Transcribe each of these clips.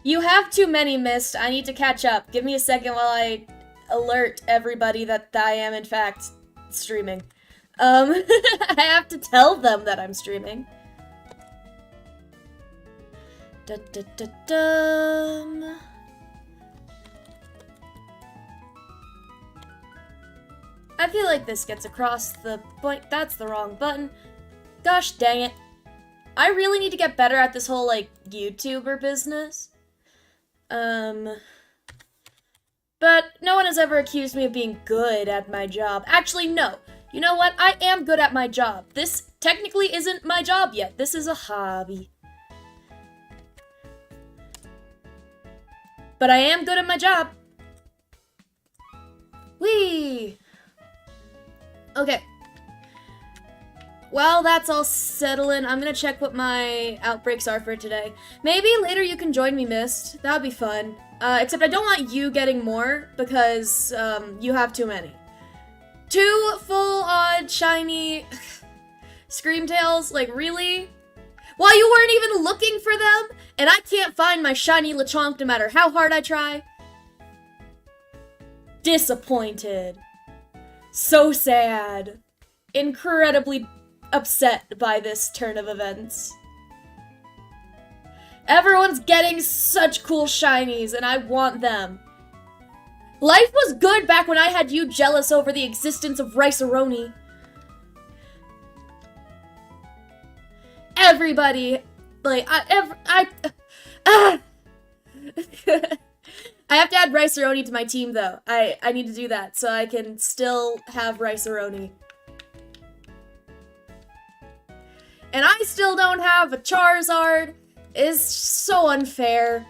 You have too many, Mist. I need to catch up. Give me a second while I alert everybody that I am, in fact, streaming. I have to tell them that I'm streaming. Da da da dum. I feel like this gets across the point. That's the wrong button. Gosh dang it. I really need to get better at this whole, like, YouTuber business. But no one has ever accused me of being good at my job. Actually, no. You know what? I am good at my job. This technically isn't my job yet. This is a hobby. But I am good at my job. Whee! Okay. Well, that's all settling. I'm gonna check what my outbreaks are for today. Maybe later you can join me, Mist. That would be fun. Except I don't want you getting more, because, you have too many. 2 full-on shiny Screamtails? Like, really? While you weren't even looking for them? And I can't find my shiny Lechonk no matter how hard I try? Disappointed. So sad. Incredibly upset by this turn of events. Everyone's getting such cool shinies, and I want them. Life was good back when I had you jealous over the existence of Rice-A-Roni. Everybody, like, I have to add Rice-A-Roni to my team, though. I need to do that, so I can still have Rice-A-Roni. And I still don't have a Charizard. It's so unfair.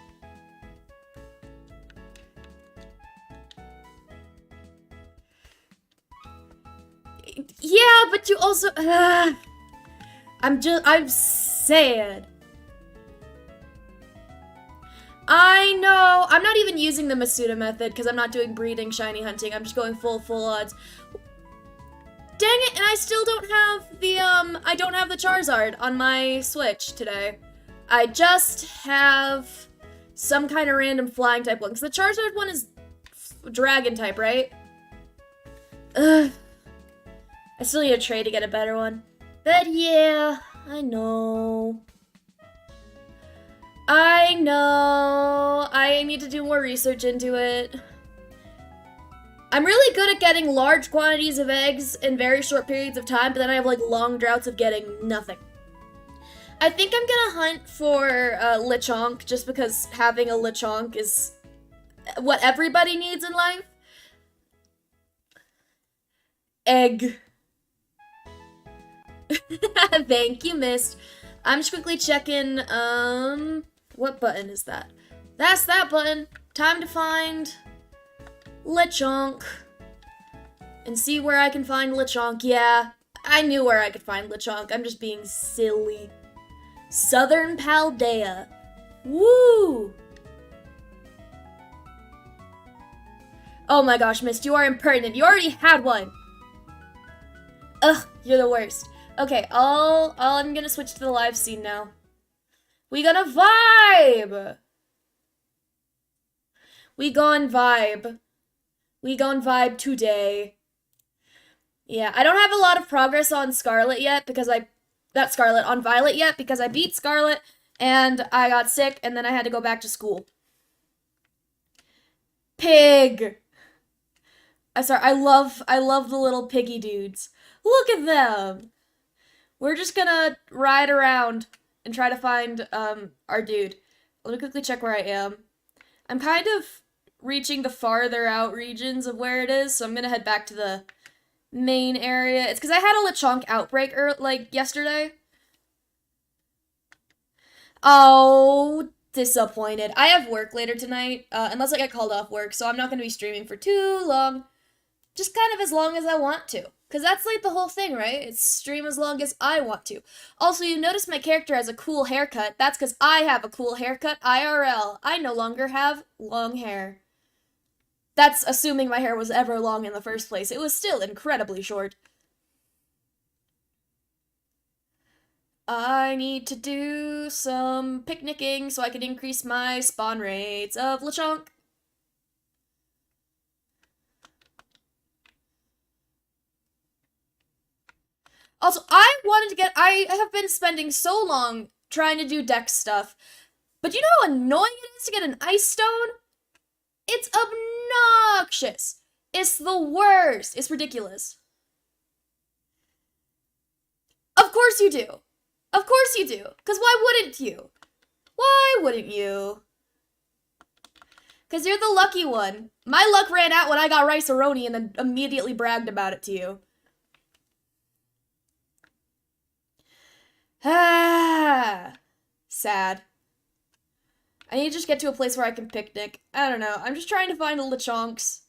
Yeah, but you also... I'm sad. I know. I'm not even using the Masuda method because I'm not doing breeding shiny hunting. I'm just going full odds. Dang it, and I still don't have the, I don't have the Charizard on my Switch today. I just have some kind of random flying type one, because the Charizard one is dragon type, right? Ugh. I still need a trade to get a better one. But yeah, I know. I know. I need to do more research into it. I'm really good at getting large quantities of eggs in very short periods of time, but then I have, like, long droughts of getting nothing. I think I'm gonna hunt for Lechonk, just because having a Lechonk is what everybody needs in life. Egg. Thank you, Mist. I'm just quickly checking, what button is that? That's that button. Time to find Lechonk. And see where I can find Lechonk. Yeah, I knew where I could find Lechonk. I'm just being silly. Southern Paldea. Woo! Oh my gosh, Mist, you are impertinent. You already had one. Ugh, you're the worst. Okay, I'm gonna switch to the live scene now. We gonna vibe! We gon' vibe. We gon' vibe today. Yeah, I don't have a lot of progress on Scarlet yet because on Violet yet because I beat Scarlet and I got sick and then I had to go back to school. Pig! I love the little piggy dudes. Look at them! We're just gonna ride around and try to find, our dude. Let me quickly check where I am. I'm kind of reaching the farther out regions of where it is, so I'm gonna head back to the main area. It's because I had a Lechonk outbreak, yesterday. Oh, disappointed. I have work later tonight, unless I get called off work, so I'm not gonna be streaming for too long. Just kind of as long as I want to. Because that's, like, the whole thing, right? It's stream as long as I want to. Also, you notice my character has a cool haircut. That's because I have a cool haircut IRL. I no longer have long hair. That's assuming my hair was ever long in the first place. It was still incredibly short. I need to do some picnicking so I can increase my spawn rates of Lechonk. Also, I have been spending so long trying to do dex stuff, but you know how annoying it is to get an ice stone? It's obnoxious. It's the worst. It's ridiculous. Of course you do. Of course you do. Because why wouldn't you? Why wouldn't you? Because you're the lucky one. My luck ran out when I got Rice-A-Roni and then immediately bragged about it to you. Ah, sad. I need to just get to a place where I can picnic. I don't know. I'm just trying to find the Lechonks.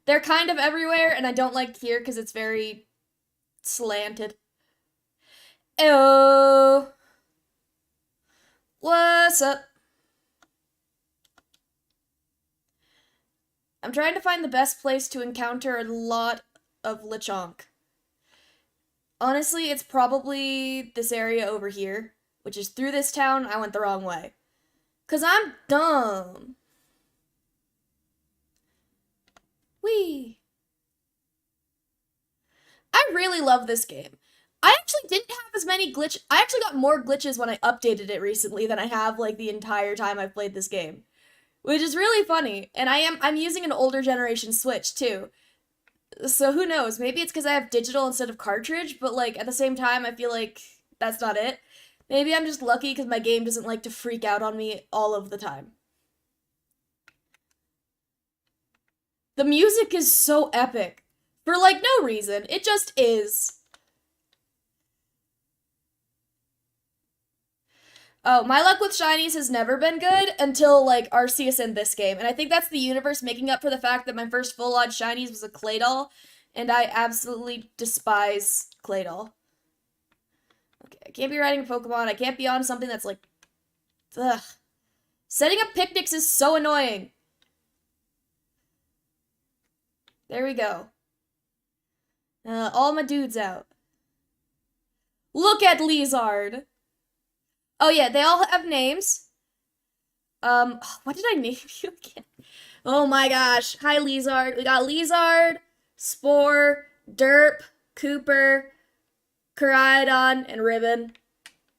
They're kind of everywhere, and I don't like here because it's very slanted. Ew. What's up? I'm trying to find the best place to encounter a lot of Lechonk. Honestly, it's probably this area over here, which is through this town. I went the wrong way. Because I'm dumb. Whee! I really love this game. I actually didn't have as many glitch. I actually got more glitches when I updated it recently than I have like the entire time I've played this game, which is really funny. And I'm using an older generation Switch too. So who knows? Maybe it's because I have digital instead of cartridge, but like at the same time I feel like that's not it. Maybe I'm just lucky because my game doesn't like to freak out on me all of the time. The music is so epic. For like no reason. It just is. Oh, my luck with shinies has never been good until like Arceus in this game. And I think that's the universe making up for the fact that my first full on shinies was a Claydol. And I absolutely despise Claydol. Okay, I can't be riding a Pokemon. I can't be on something that's like... Ugh. Setting up picnics is so annoying. There we go. All my dudes out. Look at Lizard. Oh yeah, they all have names. What did I name you again? Oh my gosh. Hi, Lizard. We got Lizard, Spore, Derp, Cooper, Koraidon, and Ribbon.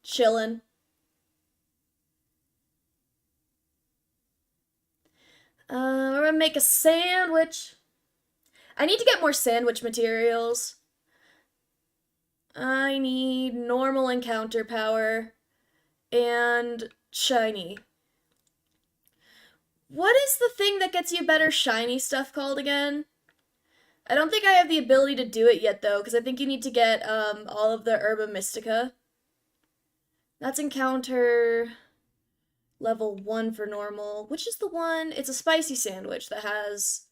Chillin'. We're gonna make a sandwich. I need to get more sandwich materials. I need normal encounter power and shiny. What is the thing that gets you better shiny stuff called again? I don't think I have the ability to do it yet though, because I think you need to get all of the Herba Mystica. That's encounter level 1 for normal. Which is the one? It's a spicy sandwich that has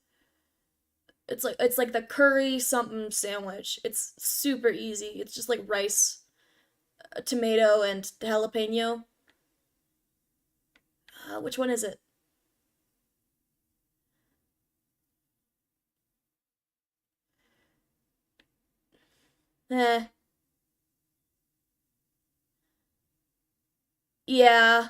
it's like the curry something sandwich. It's super easy. It's just like rice, tomato, and jalapeno. Which one is it? Eh. Yeah.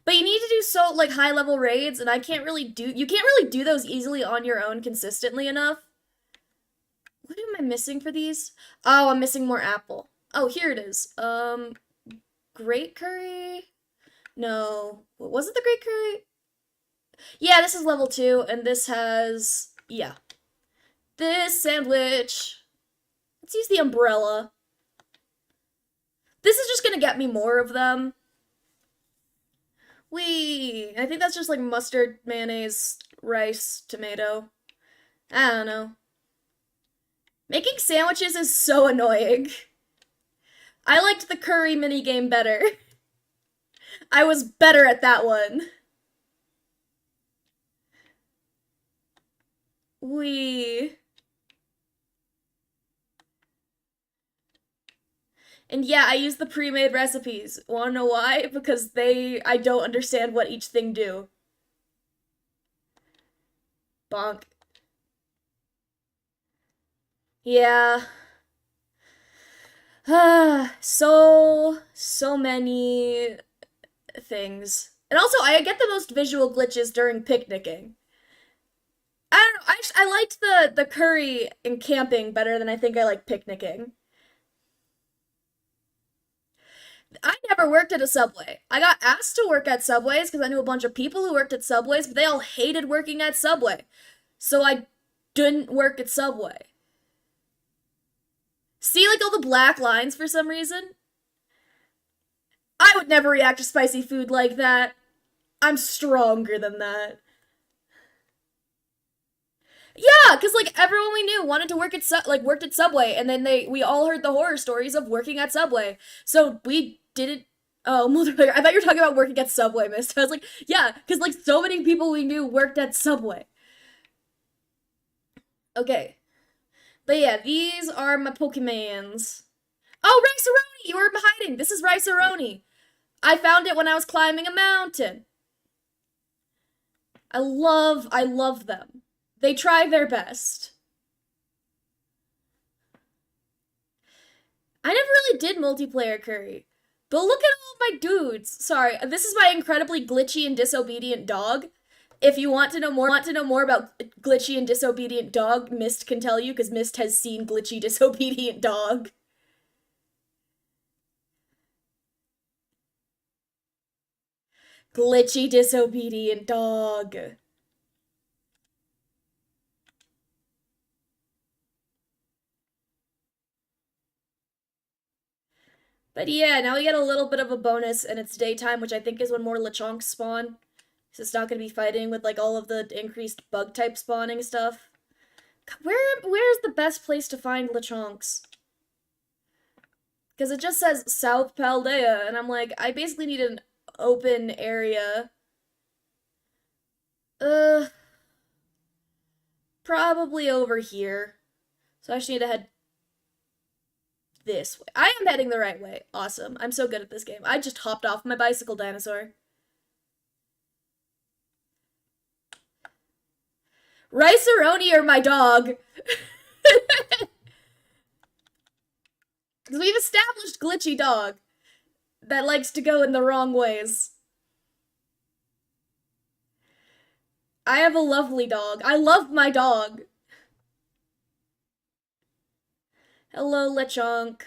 But you need to do so like high level raids, and you can't really do those easily on your own consistently enough. What am I missing for these? Oh, I'm missing more apple. Oh, here it is. Great curry? No. Was it the great curry? Yeah, this is level 2, and this has yeah. This sandwich. Let's use the umbrella. This is just gonna get me more of them. I think that's just like mustard, mayonnaise, rice, tomato. I don't know. Making sandwiches is so annoying. I liked the curry minigame better. I was better at that one. Wee. And yeah, I use the pre-made recipes. Wanna know why? Because I don't understand what each thing do. Bonk. Yeah. So many things. And also, I get the most visual glitches during picnicking. I don't know. I liked the curry and camping better than I think I like picnicking. I never worked at a Subway. I got asked to work at Subways because I knew a bunch of people who worked at Subways, but they all hated working at Subway. So I didn't work at Subway. See, like all the black lines for some reason? I would never react to spicy food like that. I'm stronger than that. Yeah, because like everyone we knew wanted to work at worked at Subway, and then we all heard the horror stories of working at Subway. So we didn't. Oh, multiplayer. I thought you were talking about working at Subway, Mist. I was like, yeah, because like so many people we knew worked at Subway. Okay, but yeah, these are my Pokemons. Oh, Rice-A-Roni, you were hiding. This is Rice-A-Roni. I found it when I was climbing a mountain. I love them. They try their best. I never really did multiplayer curry. But look at all my dudes. Sorry, this is my incredibly glitchy and disobedient dog. If you want to know more about glitchy and disobedient dog, Mist can tell you because Mist has seen glitchy disobedient dog. Glitchy disobedient dog. But yeah, now we get a little bit of a bonus, and it's daytime, which I think is when more Lechonks spawn. So it's not going to be fighting with like all of the increased bug type spawning stuff. Where's the best place to find Lechonks? Because it just says South Paldea, and I'm like, I basically need an open area. Uh, Probably over here. So I just need to head this way. I am heading the right way. Awesome. I'm so good at this game. I just hopped off my bicycle dinosaur. Rice-A-Roni or my dog. Because we've established glitchy dog that likes to go in the wrong ways. I have a lovely dog. I love my dog. Hello, Lechonk.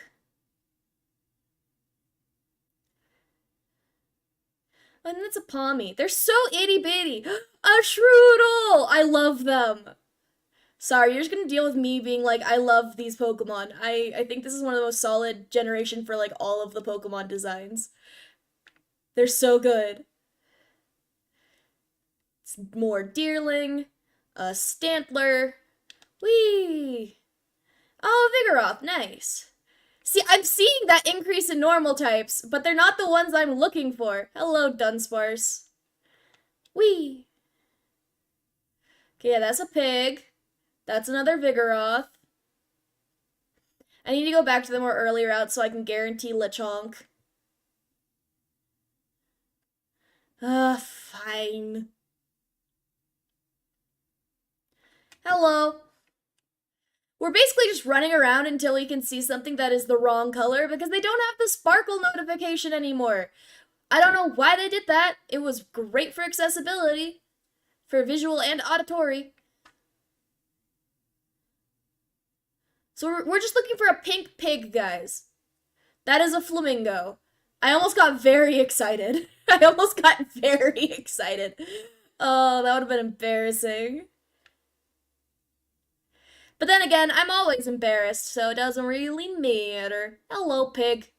And it's a Pommy. They're so itty bitty. A Shroodle! I love them. Sorry, you're just gonna deal with me being like, I love these Pokemon. I think this is one of the most solid generation for like all of the Pokemon designs. They're so good. It's more Deerling, a Stantler. Whee! Oh, Vigoroth, nice. See, I'm seeing that increase in normal types, but they're not the ones I'm looking for. Hello, Dunsparce. Whee! Okay, yeah, that's a pig. That's another Vigoroth. I need to go back to the more early route so I can guarantee Lechonk. Fine. Hello. We're basically just running around until we can see something that is the wrong color because they don't have the sparkle notification anymore. I don't know why they did that. It was great for accessibility, for visual and auditory. So we're just looking for a pink pig, guys. That is a flamingo. I almost got very excited. I almost got very excited. Oh, that would have been embarrassing. But then again, I'm always embarrassed, so it doesn't really matter. Hello, pig.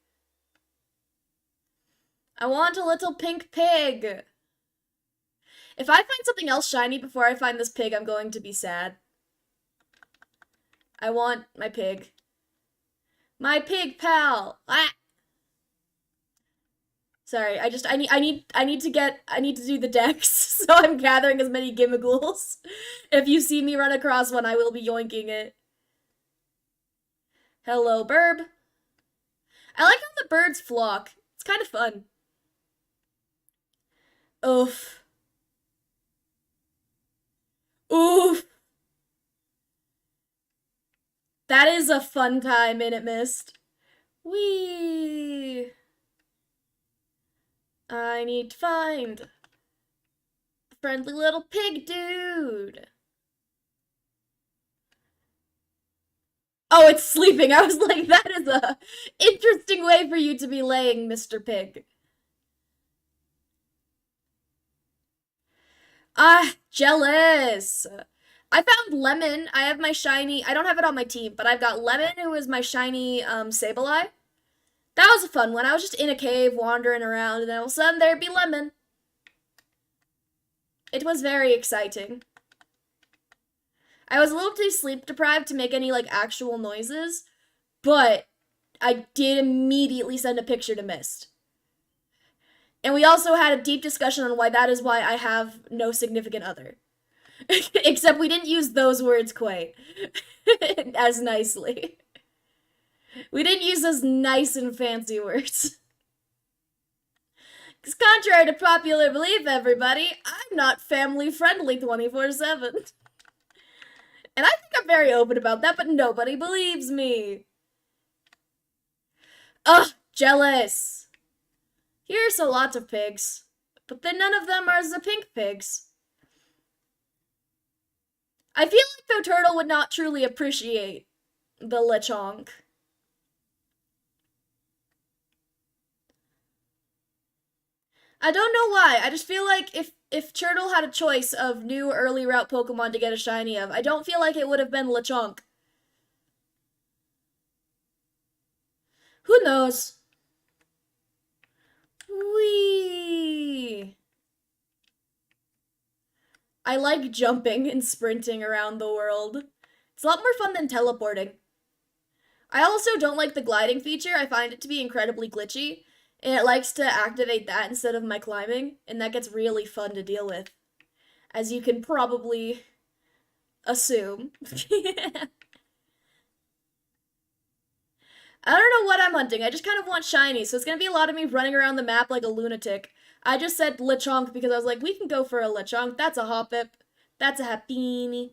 I want a little pink pig. If I find something else shiny before I find this pig, I'm going to be sad. I want my pig. My pig pal. Ah. Sorry, I need to do the decks, so I'm gathering as many Gimagools. If you see me run across one, I will be yoinking it. Hello, Burb. I like how the birds flock. It's kind of fun. Oof. Oof. That is a fun time, Minute Mist. Wee. I need to find a friendly little pig dude. Oh, it's sleeping. I was like, that is a interesting way for you to be laying, Mr. Pig. Ah, jealous. I found Lemon. I have my shiny. I don't have it on my team, but I've got Lemon, who is my shiny Sableye. That was a fun one. I was just in a cave wandering around, and then all of a sudden there'd be Lemon. It was very exciting. I was a little too sleep deprived to make any like actual noises, but I did immediately send a picture to Mist. And we also had a deep discussion on why that is why I have no significant other. Except we didn't use those words quite as nicely. We didn't use those nice and fancy words. Because contrary to popular belief, everybody, I'm not family friendly 24/7. And I think I'm very open about that, but nobody believes me. Ugh, jealous. Here's a lot of pigs, but then none of them are the pink pigs. I feel like the turtle would not truly appreciate the lechonk. I don't know why. I just feel like if Turtle had a choice of new early route Pokemon to get a shiny of, I don't feel like it would have been Lechonk. Who knows? Whee! I like jumping and sprinting around the world. It's a lot more fun than teleporting. I also don't like the gliding feature. I find it to be incredibly glitchy. And it likes to activate that instead of my climbing, and that gets really fun to deal with. As you can probably assume. I don't know what I'm hunting. I just kind of want shiny, so it's gonna be a lot of me running around the map like a lunatic. I just said Lechonk because I was like, we can go for a Lechonk. That's a Hoppip. That's a Happiny.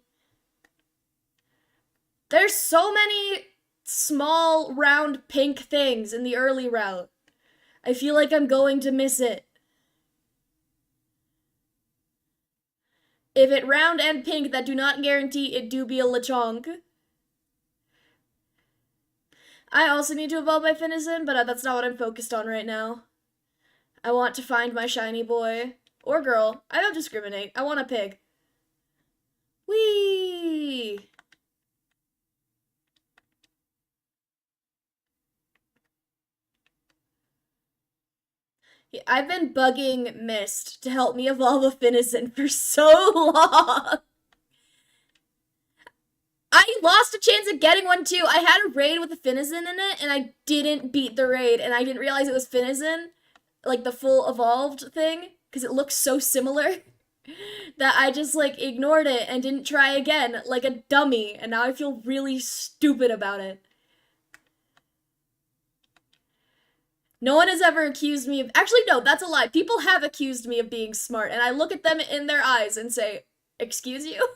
There's so many small, round, pink things in the early route. I feel like I'm going to miss it. If it round and pink, that do not guarantee it do be a Lechonk. I also need to evolve my Finizen, but that's not what I'm focused on right now. I want to find my shiny boy. Or girl. I don't discriminate. I want a pig. Whee! Yeah, I've been bugging Mist to help me evolve a Finizen for so long. I lost a chance of getting one too. I had a raid with a Finizen in it, and I didn't beat the raid, and I didn't realize it was Finizen, like the full evolved thing, because it looks so similar, that I just like ignored it and didn't try again, like a dummy, and now I feel really stupid about it. No one has ever accused me of. Actually, no, that's a lie. People have accused me of being smart, and I look at them in their eyes and say, "Excuse you?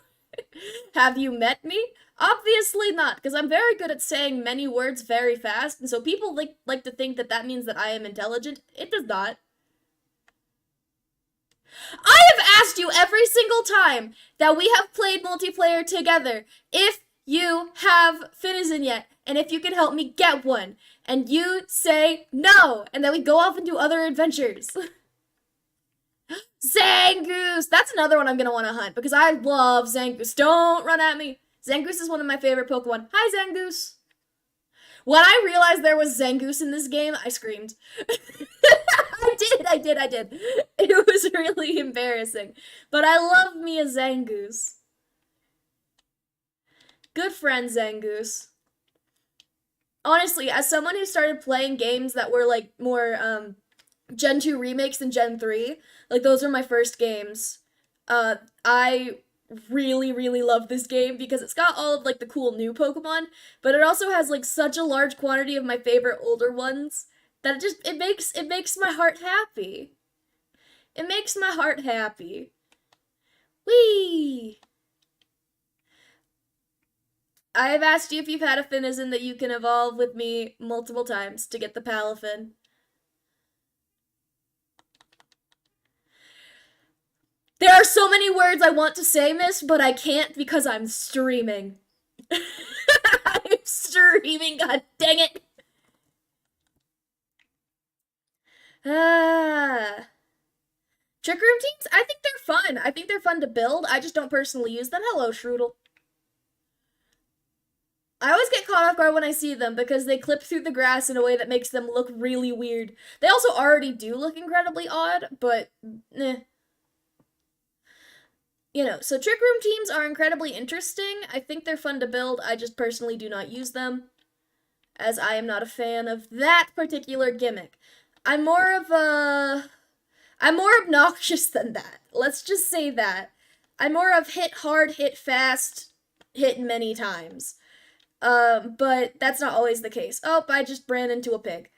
Have you met me?" Obviously not, because I'm very good at saying many words very fast, and so people like to think that that means that I am intelligent. It does not. I have asked you every single time that we have played multiplayer together if you have Finizen yet, and if you can help me get one. And you say no, and then we go off and do other adventures. Zangoose! That's another one I'm gonna want to hunt, because I love Zangoose. Don't run at me. Zangoose is one of my favorite Pokemon. Hi, Zangoose! When I realized there was Zangoose in this game, I screamed. I did. It was really embarrassing. But I love me a Zangoose. Good friend, Zangoose. Honestly, as someone who started playing games that were like more Gen 2 remakes than Gen 3, like those were my first games. I really love this game because it's got all of like the cool new Pokemon, but it also has like such a large quantity of my favorite older ones that it makes my heart happy. It makes my heart happy. Whee! I have asked you if you've had a Finizen that you can evolve with me multiple times to get the Palafin. There are so many words I want to say, miss, but I can't because I'm streaming. I'm streaming, god dang it. Ah. Trick Room teams? I think they're fun. I think they're fun to build. I just don't personally use them. Hello, Strudel. I always get caught off guard when I see them because they clip through the grass in a way that makes them look really weird. They also already do look incredibly odd, but eh. You know, so Trick Room teams are incredibly interesting. I think they're fun to build. I just personally do not use them, as I am not a fan of that particular gimmick. I'm more obnoxious than that. Let's just say that. I'm more of hit hard, hit fast, hit many times. But that's not always the case. Oh, I just ran into a pig.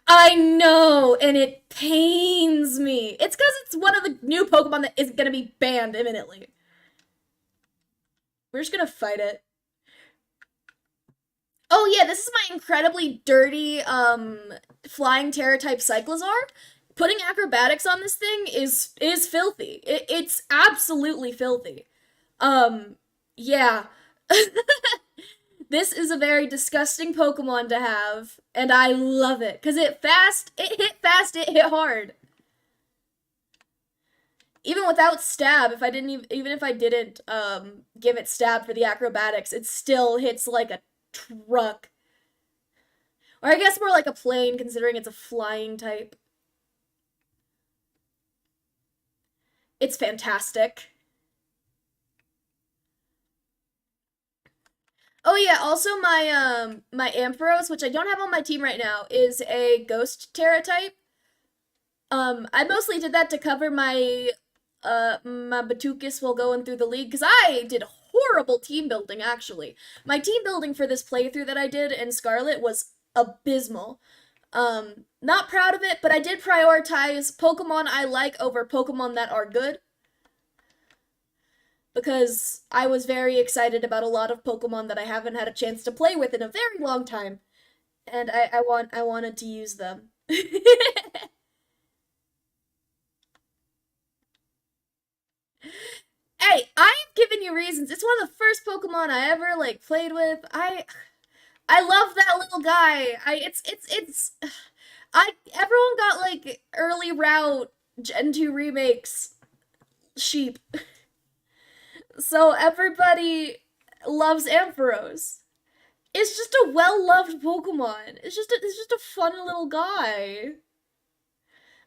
I know, and it pains me. It's because it's one of the new Pokemon that is gonna be banned imminently. We're just gonna fight it. Oh yeah, this is my incredibly dirty, flying Terra type Cyclizar. Putting acrobatics on this thing is filthy. It's absolutely filthy. Yeah. This is a very disgusting Pokemon to have, and I love it because it hit fast, it hit hard. Even without stab, if I didn't even if I didn't give it stab for the acrobatics, it still hits like a truck. Or I guess more like a plane, considering it's a flying type. It's fantastic. Oh yeah, also my Ampharos, which I don't have on my team right now, is a Ghost Terra type. I mostly did that to cover my my Batukus while going through the league, because I did horrible team building, actually. My team building for this playthrough that I did in Scarlet was abysmal. Not proud of it, but I did prioritize Pokemon I like over Pokemon that are good, because I was very excited about a lot of Pokemon that I haven't had a chance to play with in a very long time, and I wanted to use them. Hey, I've given you reasons. It's one of the first Pokemon I ever like played with. I love that little guy. It's I everyone got like early route Gen 2 remakes sheep. So everybody loves Ampharos. It's just a well-loved Pokemon. It's just a fun little guy.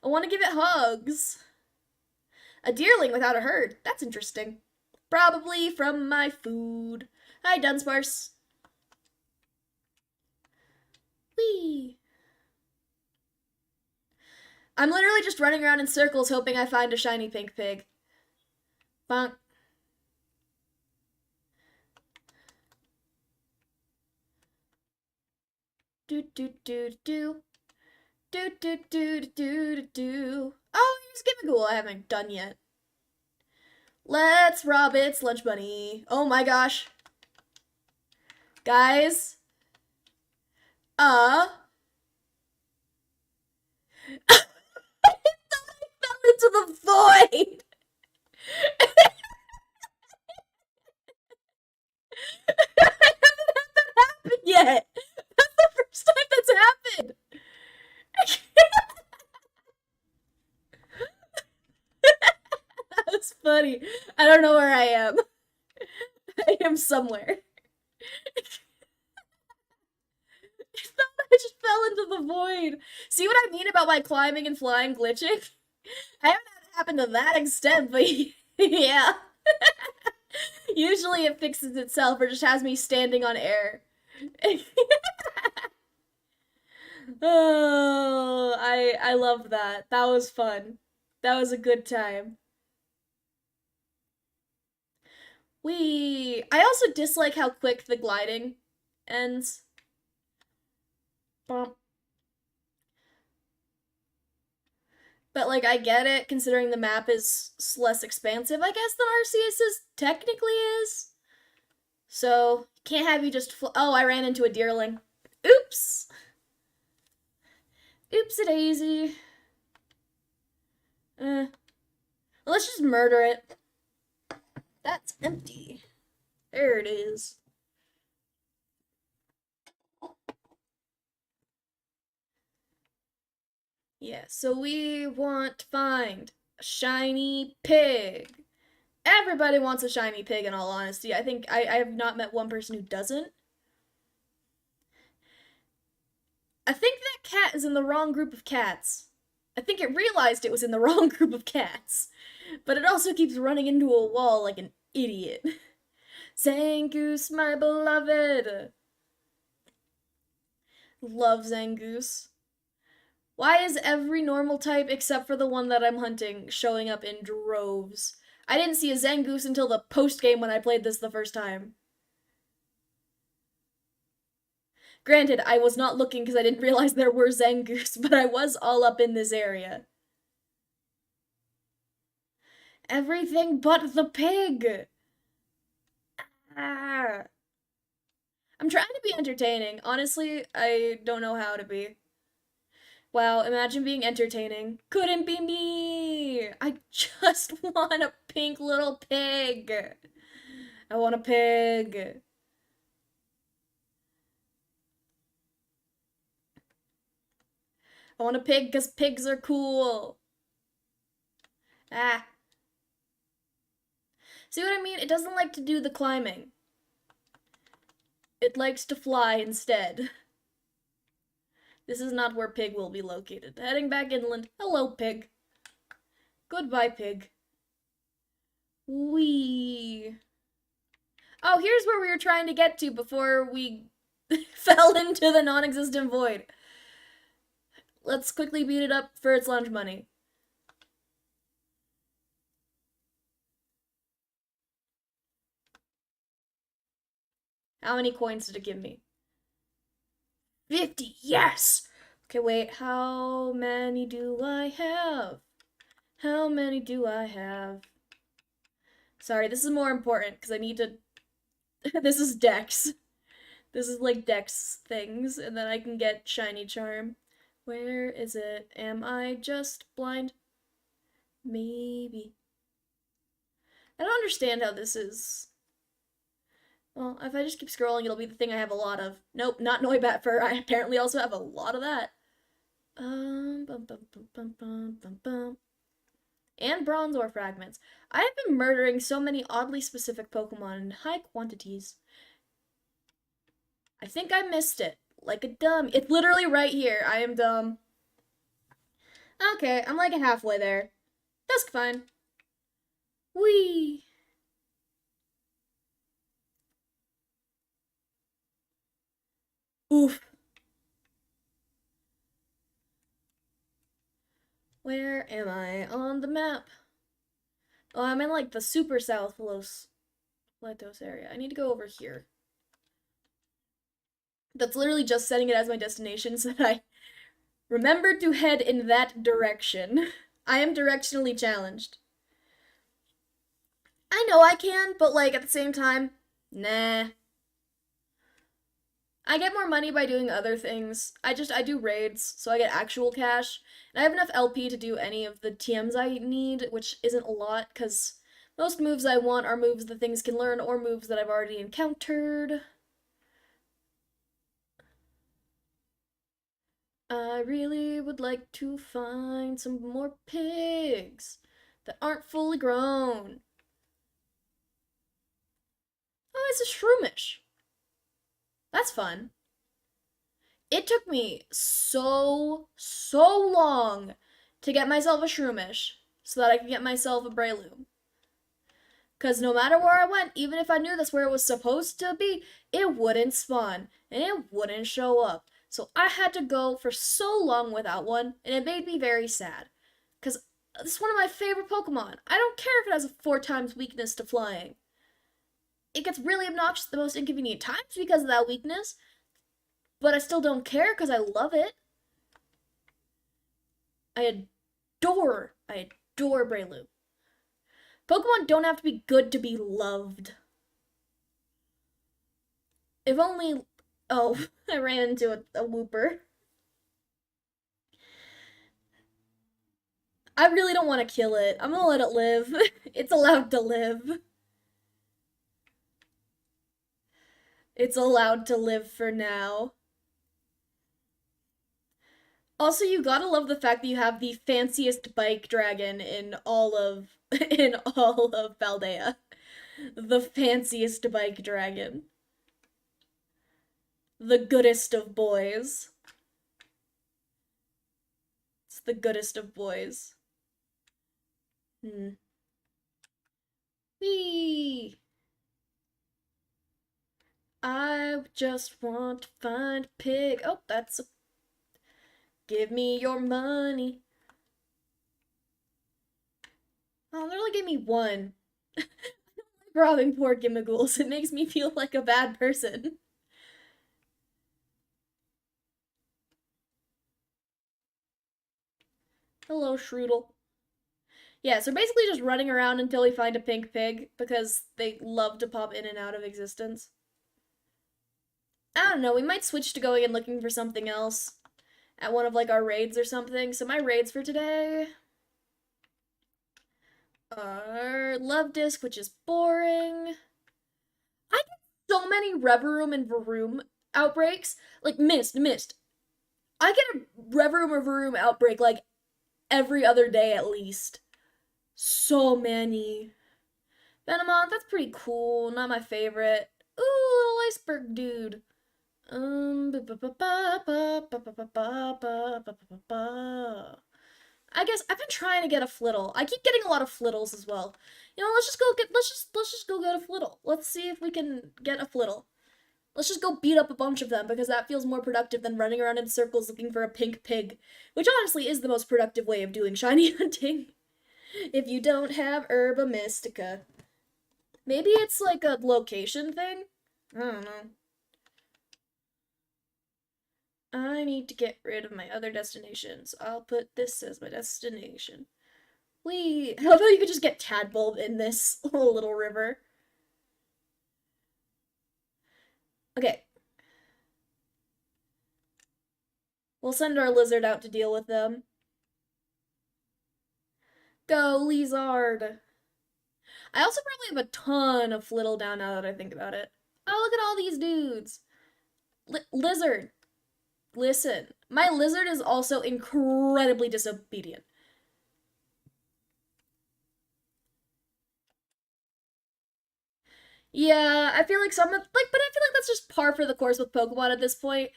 I want to give it hugs. A deerling without a herd. That's interesting. Probably from my food. Hi, Dunsparce. Whee! I'm literally just running around in circles hoping I find a shiny pink pig. Bonk. Do do do do. Do do do do do. Oh, here's Gimmighoul I haven't done yet. Let's rob its lunch bunny. Oh my gosh. Guys. I thought I fell into the void. I haven't had that happen yet. That's the first time that's happened. That was funny. I don't know where I am. I am somewhere. I thought I just fell into the void. See what I mean about my climbing and flying glitching? I haven't had it happen to that extent, but yeah. Usually it fixes itself or just has me standing on air. Oh, I love that. That was fun. That was a good time. I also dislike how quick the gliding ends. Bump. But, like, I get it, considering the map is less expansive, I guess, than Arceus's technically is. So, can't have you just oh, I ran into a deerling. Oops! Oops-a-daisy. Let's just murder it. That's empty. There it is. Yeah, so we want to find a shiny pig. Everybody wants a shiny pig, in all honesty. I think I have not met one person who doesn't. I think that cat is in the wrong group of cats. I think it realized it was in the wrong group of cats. But it also keeps running into a wall like an idiot. Zangoose, my beloved. Love Zangoose. Why is every normal type except for the one that I'm hunting showing up in droves? I didn't see a Zangoose until the post-game when I played this the first time. Granted, I was not looking because I didn't realize there were Zangoose, but I was all up in this area. Everything but the pig! Ah. I'm trying to be entertaining. Honestly, I don't know how to be. Wow, imagine being entertaining. Couldn't be me! I just want a pink little pig. I want a pig. I want a pig because pigs are cool. Ah. See what I mean? It doesn't like to do the climbing. It likes to fly instead. This is not where pig will be located. Heading back inland. Hello, pig. Goodbye, pig. Wee. Oh, here's where we were trying to get to before we fell into the non-existent void. Let's quickly beat it up for its lunch money. How many coins did it give me? 50, yes! Okay, wait, how many do I have? How many do I have? Sorry, this is more important because I need to... This is Dex. This is like Dex things, and then I can get Shiny Charm. Where is it? Am I just blind? Maybe. I don't understand how this is. Well, if I just keep scrolling, it'll be the thing I have a lot of. Nope, not Noibat Fur. I apparently also have a lot of that. Bum, bum, bum, bum, bum, bum, bum. And bronze ore fragments. I have been murdering so many oddly specific Pokemon in high quantities. I think I missed it. Like a dumb. It's literally right here. I am dumb. Okay, I'm like halfway there. That's fine. Whee! Oof. Where am I on the map? Oh, I'm in like the super South Los Latos area. I need to go over here. That's literally just setting it as my destination so that I remember to head in that direction. I am directionally challenged. I know I can, but like at the same time, nah. I get more money by doing other things. I do raids, so I get actual cash. And I have enough LP to do any of the TMs I need, which isn't a lot, because most moves I want are moves that things can learn or moves that I've already encountered. I really would like to find some more pigs that aren't fully grown. Oh, it's a Shroomish. That's fun. It took me so long to get myself a Shroomish so that I could get myself a Breloom. Because no matter where I went, even if I knew that's where it was supposed to be, it wouldn't spawn, and it wouldn't show up. So I had to go for so long without one, and it made me very sad. Because it's one of my favorite Pokemon. I don't care if it has a 4 times weakness to flying. It gets really obnoxious at the most inconvenient times because of that weakness, but I still don't care because I love it. I adore Breloom. Pokemon don't have to be good to be loved. If only... Oh, I ran into a whooper. I really don't want to kill it. I'm gonna let it live. It's allowed to live. It's allowed to live for now. Also, you gotta love the fact that you have the fanciest bike dragon in all of in all of Valdea. The fanciest bike dragon. The goodest of boys. It's the goodest of boys. Hmm. Whee! I just want to find a pig. Oh, that's a... Give me your money. Oh, they only gave me one. I don't like robbing poor gimmigholes. It makes me feel like a bad person. Hello, Shroodle. Yeah, so basically just running around until we find a pink pig, because they love to pop in and out of existence. I don't know, we might switch to going and looking for something else at one of, like, our raids or something. So my raids for today are Love Disc, which is boring. I get so many Reverum and Varoom outbreaks. Like, missed. I get a Reverum or Varoom outbreak, like, every other day at least. So many. Venomon, that's pretty cool. Not my favorite. Ooh, little iceberg dude. I guess I've been trying to get a flittle. I keep getting a lot of flittles as well. You know, let's just go get a flittle. Let's see if we can get a flittle. Let's just go beat up a bunch of them because that feels more productive than running around in circles looking for a pink pig, which honestly is the most productive way of doing shiny hunting. If you don't have Herba Mystica. Maybe it's like a location thing? I don't know. I need to get rid of my other destinations. I'll put this as my destination. How about you could just get Tadbulb in this little river? Okay. We'll send our lizard out to deal with them. Go, Lizard! I also probably have a ton of flittle down now that I think about it. Oh, look at all these dudes! Lizard! Listen, my lizard is also incredibly disobedient. Yeah, I feel like but I feel like that's just par for the course with Pokemon at this point.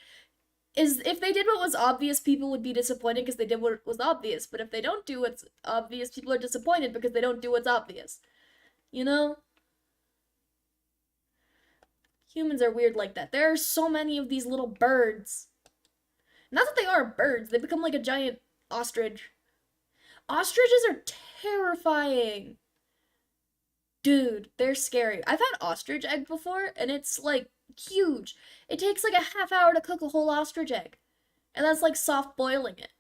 Is if they did what was obvious, people would be disappointed because they did what was obvious. But if they don't do what's obvious, people are disappointed because they don't do what's obvious. You know? Humans are weird like that. There are so many of these little birds. Not that they are birds, they become like a giant ostrich. Ostriches are terrifying. Dude, they're scary. I've had ostrich egg before, and it's like huge. It takes like a half hour to cook a whole ostrich egg. And that's like soft boiling it.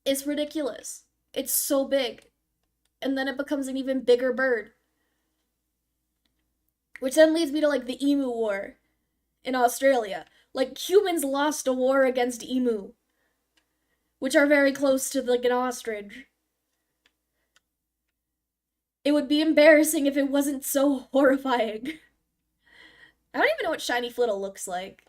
It's ridiculous. It's so big. And then it becomes an even bigger bird. Which then leads me to like the emu war in Australia. Like humans lost a war against emu, which are very close to like an ostrich. It would be embarrassing if it wasn't so horrifying. I don't even know what shiny flittle looks like.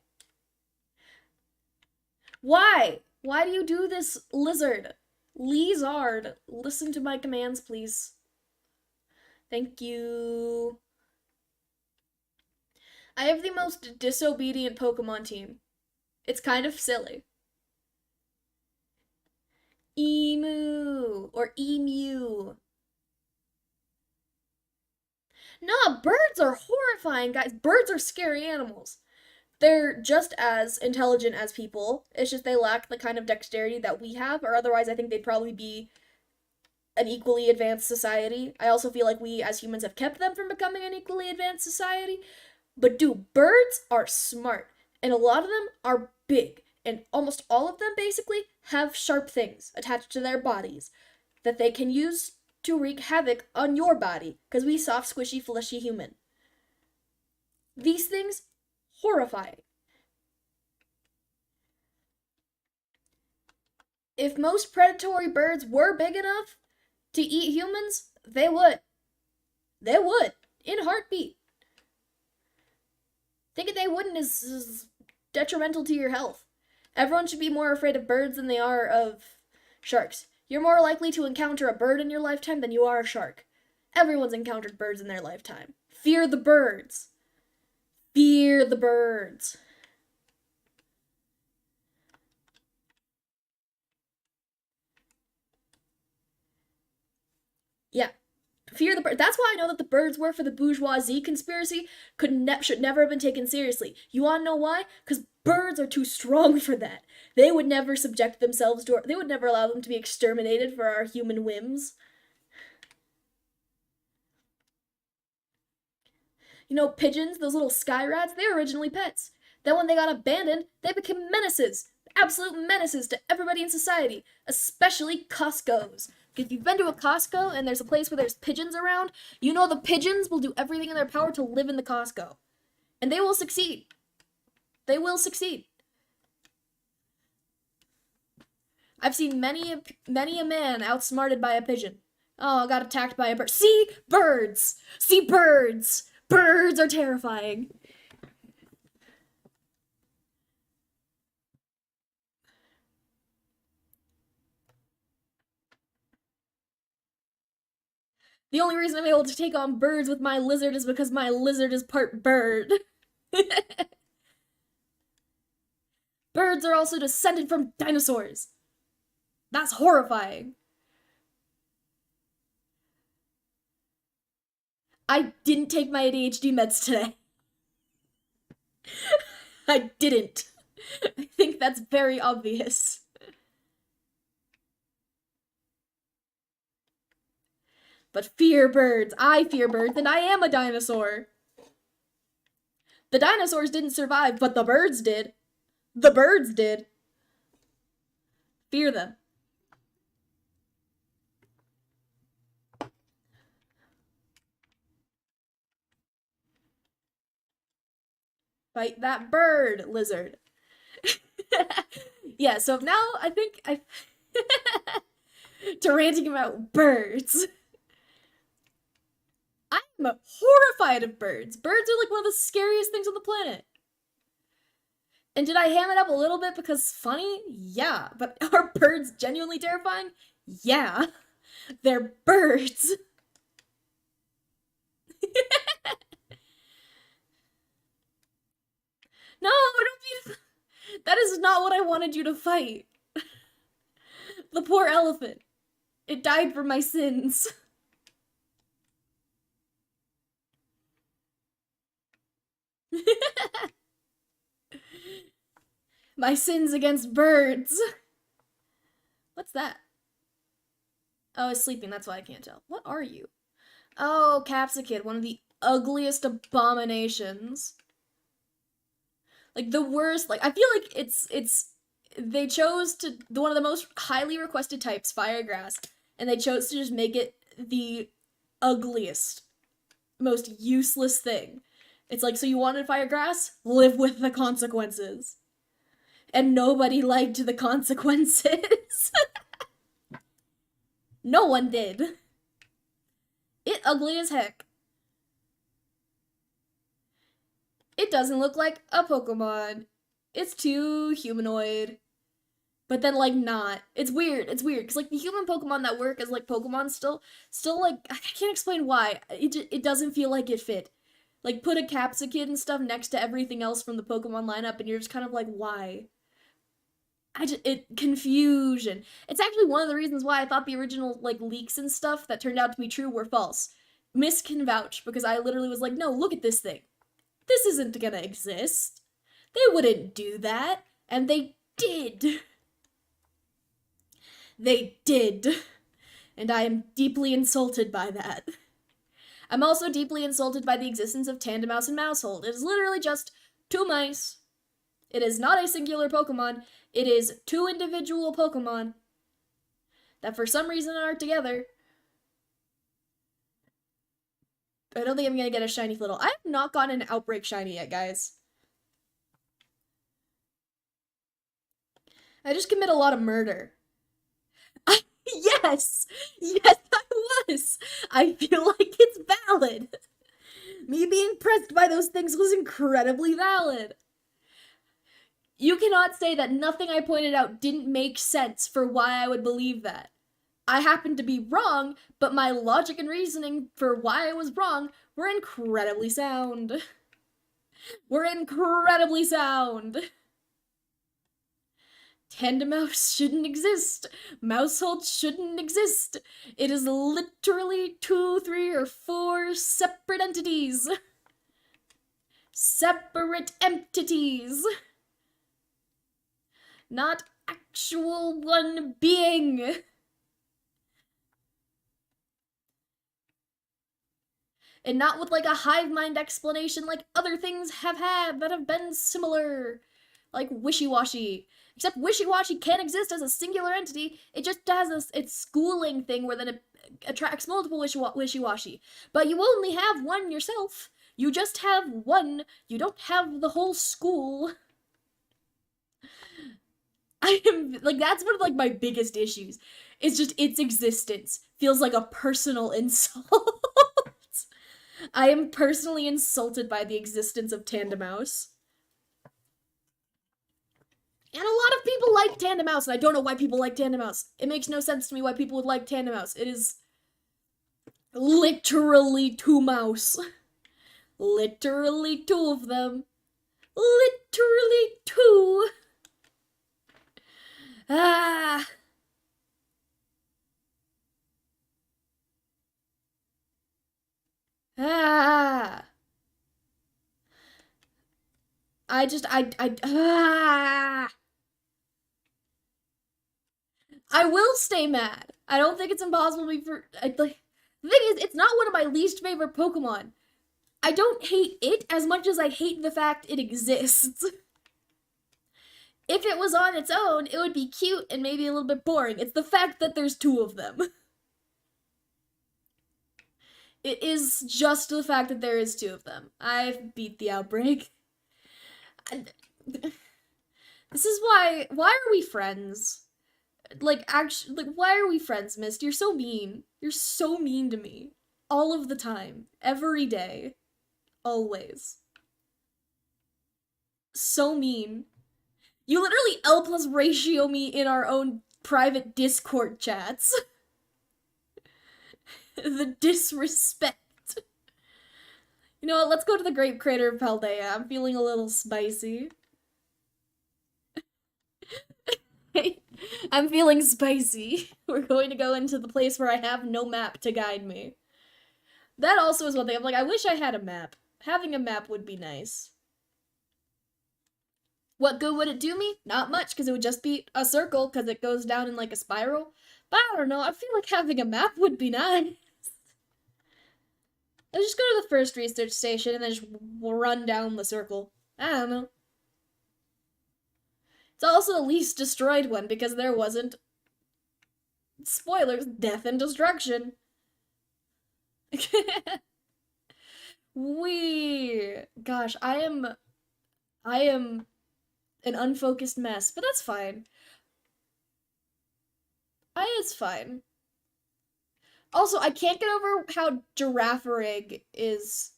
Why? Why do you do this, lizard? Lizard, listen to my commands, please. Thank you. I have the most disobedient Pokemon team. It's kind of silly. Emu or emu. Nah, birds are horrifying, guys. Birds are scary animals. They're just as intelligent as people. It's just they lack the kind of dexterity that we have, or otherwise I think they'd probably be an equally advanced society. I also feel like we as humans have kept them from becoming an equally advanced society. But dude, birds are smart, and a lot of them are big, and almost all of them basically have sharp things attached to their bodies that they can use to wreak havoc on your body, because we soft, squishy, fleshy human. These things, horrifying. If most predatory birds were big enough to eat humans, they would. They would. In a heartbeat. Thinking they wouldn't is detrimental to your health. Everyone should be more afraid of birds than they are of sharks. You're more likely to encounter a bird in your lifetime than you are a shark. Everyone's encountered birds in their lifetime. Fear the birds. Fear the birds. Yeah. Fear the bird. That's why I know that the birds were for the bourgeoisie conspiracy should never have been taken seriously. You want to know why? Because birds are too strong for that. They would never subject themselves to. They would never allow them to be exterminated for our human whims. You know, pigeons, those little sky rats, they were originally pets. Then when they got abandoned, they became menaces. Absolute menaces to everybody in society, especially Costco's. If you've been to a Costco and there's a place where there's pigeons around, you know the pigeons will do everything in their power to live in the Costco. And they will succeed. They will succeed. I've seen many a man outsmarted by a pigeon. Oh, I got attacked by a bird. See? Birds! See, birds! Birds are terrifying. The only reason I'm able to take on birds with my lizard is because my lizard is part bird. Birds are also descended from dinosaurs. That's horrifying. I didn't take my ADHD meds today. I didn't. I think that's very obvious. But fear birds. I fear birds, and I am a dinosaur. The dinosaurs didn't survive, but the birds did. The birds did. Fear them. Fight that bird, lizard. Yeah, so now I think to ranting about birds. I'm horrified of birds. Birds are like one of the scariest things on the planet. And did I ham it up a little bit because funny? Yeah. But are birds genuinely terrifying? Yeah. They're birds. No, don't be. That is not what I wanted you to fight. The poor elephant. It died for my sins. My sins against birds. What's that? Oh, it's sleeping, that's why I can't tell. What are you? Oh, Capsicid, one of the ugliest abominations. Like, the worst, like, I feel like they chose to, one of the most highly requested types, Firegrass, and they chose to just make it the ugliest, most useless thing. It's like, so you wanted Firegrass? Live with the consequences. And nobody liked the consequences. No one did. It ugly as heck. It doesn't look like a Pokemon. It's too humanoid. But then, like, not. It's weird. It's weird. Because, like, the human Pokemon that work as, like, Pokemon still, like, I can't explain why. It doesn't feel like it fit. Like, put a Capsicid and stuff next to everything else from the Pokemon lineup, and you're just kind of like, why? Confusion. It's actually one of the reasons why I thought the original, like, leaks and stuff that turned out to be true were false. Miss can vouch, because I literally was like, no, look at this thing. This isn't gonna exist. They wouldn't do that. And they did. They did. And I am deeply insulted by that. I'm also deeply insulted by the existence of Tandemouse and Mousehold. It is literally just two mice. It is not a singular Pokemon. It is two individual Pokemon that for some reason are together. I don't think I'm gonna get a shiny Flittle. I have not gotten an Outbreak shiny yet, guys. I just commit a lot of murder. Yes! Yes, I was! I feel like it's valid. Me being pressed by those things was incredibly valid. You cannot say that nothing I pointed out didn't make sense for why I would believe that. I happened to be wrong, but my logic and reasoning for why I was wrong were incredibly sound. We're incredibly sound. Tandem-mouse shouldn't exist. Mousehold shouldn't exist. It is literally 2, 3, or 4 separate entities. Separate entities. Not actual one being. And not with like a hive mind explanation like other things have had that have been similar. Like wishy-washy. Except wishy-washy can't exist as a singular entity. It just has its schooling thing where then it attracts multiple wishy-washy. But you only have one yourself. You just have one. You don't have the whole school. I am, like, that's one of, like, my biggest issues. It's just its existence feels like a personal insult. I am personally insulted by the existence of Tandem-mouse. And a lot of people like Tandem-mouse, and I don't know why people like Tandem-mouse. It makes no sense to me why people would like Tandem-mouse. It is literally 2 mouse. Literally 2 of them. Literally 2. Ah. Ah. Ah. I will stay mad. I don't think it's impossible for, like, the thing is, it's not one of my least favorite Pokemon. I don't hate it as much as I hate the fact it exists. If it was on its own, it would be cute and maybe a little bit boring. It's the fact that there's 2 of them. It is just the fact that there is 2 of them. I've beat the outbreak. This is why are we friends? Like, actually, like, why are we friends, Mist? You're so mean. You're so mean to me. All of the time. Every day. Always. So mean. You literally L+ ratio me in our own private Discord chats. The disrespect. You know what, let's go to the Grape Crater of Paldea. I'm feeling a little spicy. I'm feeling spicy. We're going to go into the place where I have no map to guide me. That also is one thing. I'm like, I wish I had a map. Having a map would be nice. What good would it do me? Not much, because it would just be a circle, because it goes down in like a spiral. But I don't know, I feel like having a map would be nice. Let's just go to the first research station and then just run down the circle. I don't know. It's also the least destroyed one, because there wasn't, spoilers, death and destruction. Gosh, I am an unfocused mess, but that's fine. It's fine. Also, I can't get over how Girafarig is.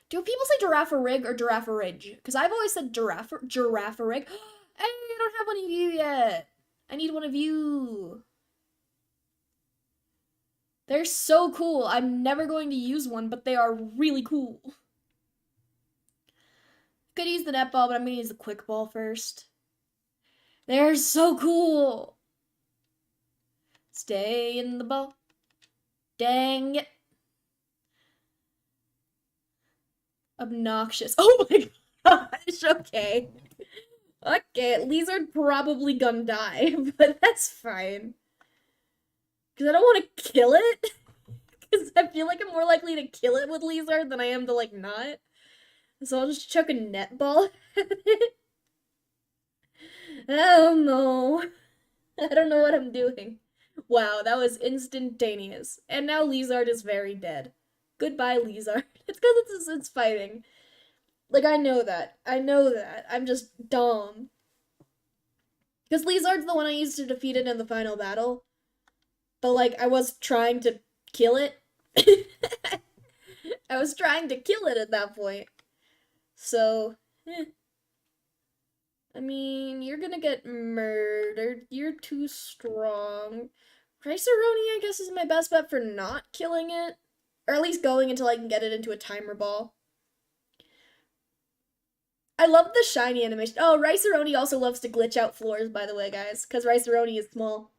Do people say Girafarig or Girafarig? Because I've always said Girafarig. Hey, I don't have one of you yet. I need one of you. They're so cool. I'm never going to use one, but they are really cool. Could use the netball, but I'm gonna use the quick ball first. They're so cool. Stay in the ball. Dang it. Obnoxious. Oh my gosh, okay. Okay, Lizard probably gonna die, but that's fine. Because I don't want to kill it. Because I feel like I'm more likely to kill it with Lizard than I am to, like, not. So I'll just chuck a netball at it. Oh no. I don't know what I'm doing. Wow, that was instantaneous. And now Lizard is very dead. Goodbye, Lizard. It's because it's fighting. Like, I know that. I know that. I'm just dumb. Because Lizard's the one I used to defeat it in the final battle. But, like, I was trying to kill it. I was trying to kill it at that point. So, I mean, you're gonna get murdered. You're too strong. Rice-A-Roni, I guess, is my best bet for not killing it. Or at least going until I can get it into a timer ball. I love the shiny animation. Oh, Rice-A-Roni also loves to glitch out floors, by the way, guys. Because Rice-A-Roni is small.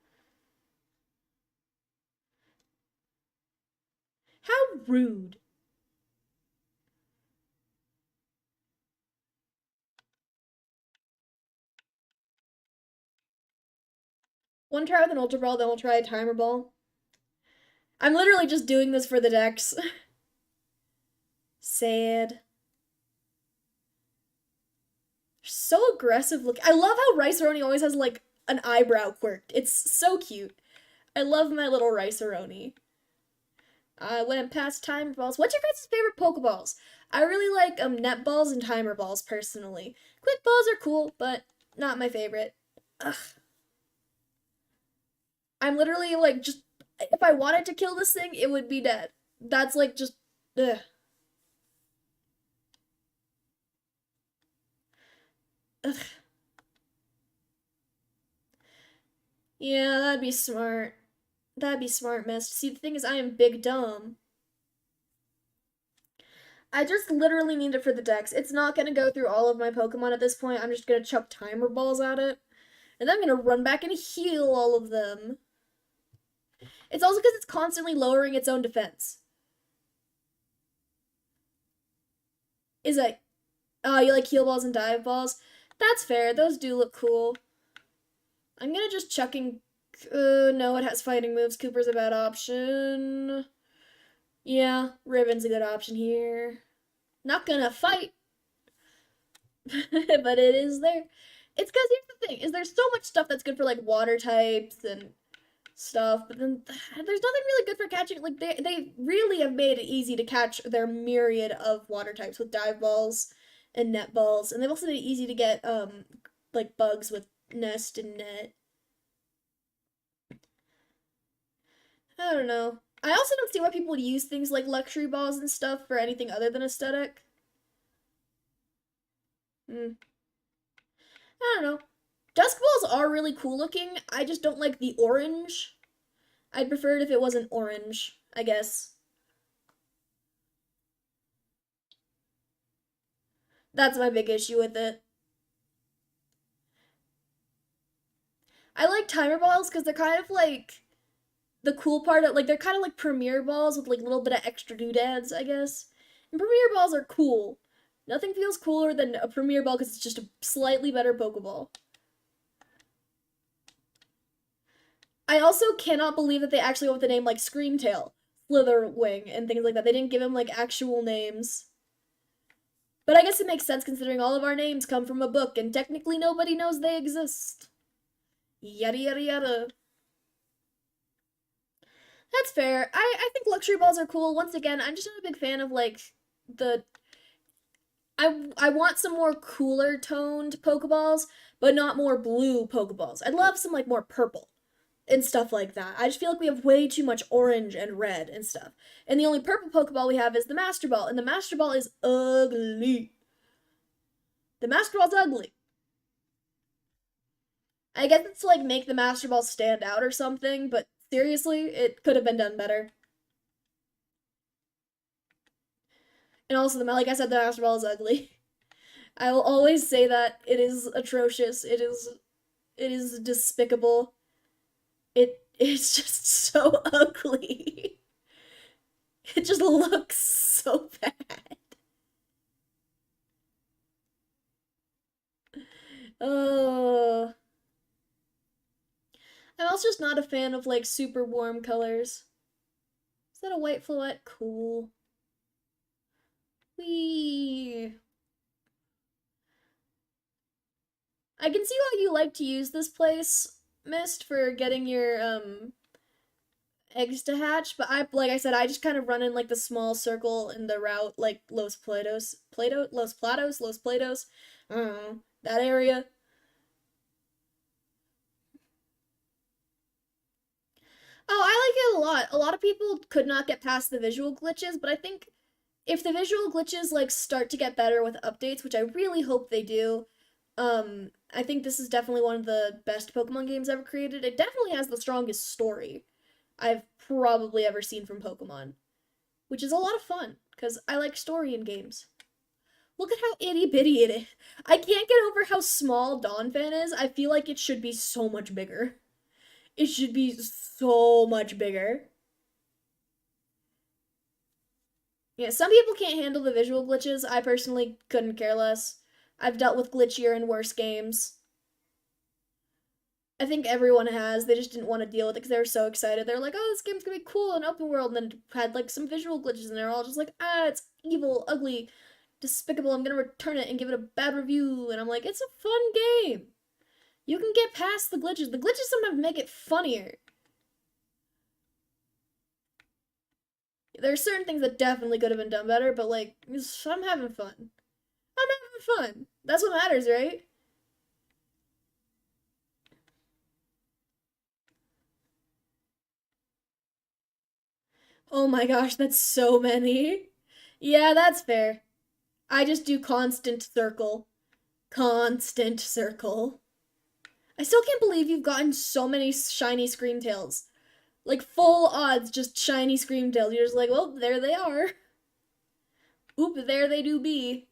How rude. One try with an Ultra Ball, then we'll try a timer ball. I'm literally just doing this for the decks. Sad. So aggressive looking. I love how Rice-A-Roni always has like an eyebrow quirk. It's so cute. I love my little Rice-A-Roni. I went past timer balls. What's your guys' favorite Pokeballs? I really like net balls and timer balls personally. Quick balls are cool, but not my favorite. Ugh. I'm literally like just if I wanted to kill this thing, it would be dead. That's like just ugh. Ugh. Yeah, that'd be smart. That'd be smart, Mist. See, the thing is, I am big dumb. I just literally need it for the dex. It's not gonna go through all of my Pokemon at this point. I'm just gonna chuck timer balls at it. And then I'm gonna run back and heal all of them. It's also because it's constantly lowering its own defense. Is it? Oh, you like heal balls and dive balls? That's fair. Those do look cool. I'm gonna just chucking. No, it has fighting moves. Cooper's a bad option. Yeah, Ribbon's a good option here. Not gonna fight, but it is there. It's because here's the thing: is there's so much stuff that's good for like water types and stuff, but then there's nothing really good for catching. Like they really have made it easy to catch their myriad of water types with dive balls and net balls, and they've also made it easy to get like bugs with nest and net. I don't know. I also don't see why people would use things like luxury balls and stuff for anything other than aesthetic. Hmm. I don't know. Dusk balls are really cool looking. I just don't like the orange. I'd prefer it if it wasn't orange, I guess. That's my big issue with it. I like timer balls because they're kind of like the cool part of like they're kind of like premier balls with like a little bit of extra doodads, I guess. And premier balls are cool. Nothing feels cooler than a premier ball because it's just a slightly better Pokeball. I also cannot believe that they actually went with the name like Screamtail, Slitherwing, and things like that. They didn't give him like actual names. But I guess it makes sense considering all of our names come from a book and technically nobody knows they exist. Yada yada yada. That's fair. I think luxury balls are cool. Once again, I'm just not a big fan of like the I want some more cooler toned Pokeballs, but not more blue Pokeballs. I'd love some like more purple and stuff like that. I just feel like we have way too much orange and red and stuff. And the only purple Pokeball we have is the Master Ball, and the Master Ball is ugly. The Master Ball's ugly. I guess it's to like make the Master Ball stand out or something, but seriously, it could have been done better. And also, like I said, the Master Ball is ugly. I will always say that it is atrocious. It is despicable. It's just so ugly. It just looks so bad. Oh. I'm also just not a fan of like super warm colors. Is that a white Floette? Cool. Whee. I can see why you like to use this place, Mist, for getting your eggs to hatch, but like I said, I just kind of run in like the small circle in the route, like Los Platos, I don't know, that area. Oh, I like it a lot. A lot of people could not get past the visual glitches, but I think if the visual glitches like start to get better with updates, which I really hope they do, I think this is definitely one of the best Pokemon games ever created. It definitely has the strongest story I've probably ever seen from Pokemon, which is a lot of fun because I like story in games. Look at how itty bitty it is. I can't get over how small Donphan is. I feel like it should be so much bigger. It should be so much bigger. Yeah, some people can't handle the visual glitches. I personally couldn't care less. I've dealt with glitchier and worse games. I think everyone has. They just didn't want to deal with it because they were so excited. They're like, "Oh, this game's gonna be cool and open world," and then it had like some visual glitches, and they're all just like, "Ah, it's evil, ugly, despicable. I'm gonna return it and give it a bad review." And I'm like, "It's a fun game. You can get past the glitches. The glitches sometimes make it funnier." There are certain things that definitely could have been done better, but like, I'm having fun. I'm having fun. That's what matters, right? Oh my gosh, that's so many. Yeah, that's fair. I just do constant circle. Constant circle. I still can't believe you've gotten so many shiny Screamtails. Like, full odds, just shiny Screamtails. You're just like, well, there they are. Oop, there they do be.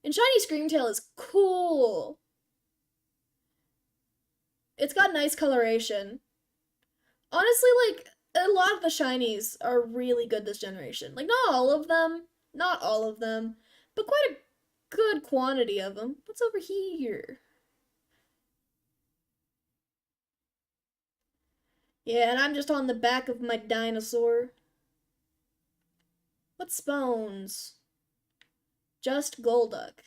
And shiny Screamtail is cool. It's got nice coloration. Honestly, like, a lot of the shinies are really good this generation. Like, not all of them. Not all of them. But quite a good quantity of them. What's over here? Yeah, and I'm just on the back of my dinosaur. What spawns? Just Golduck.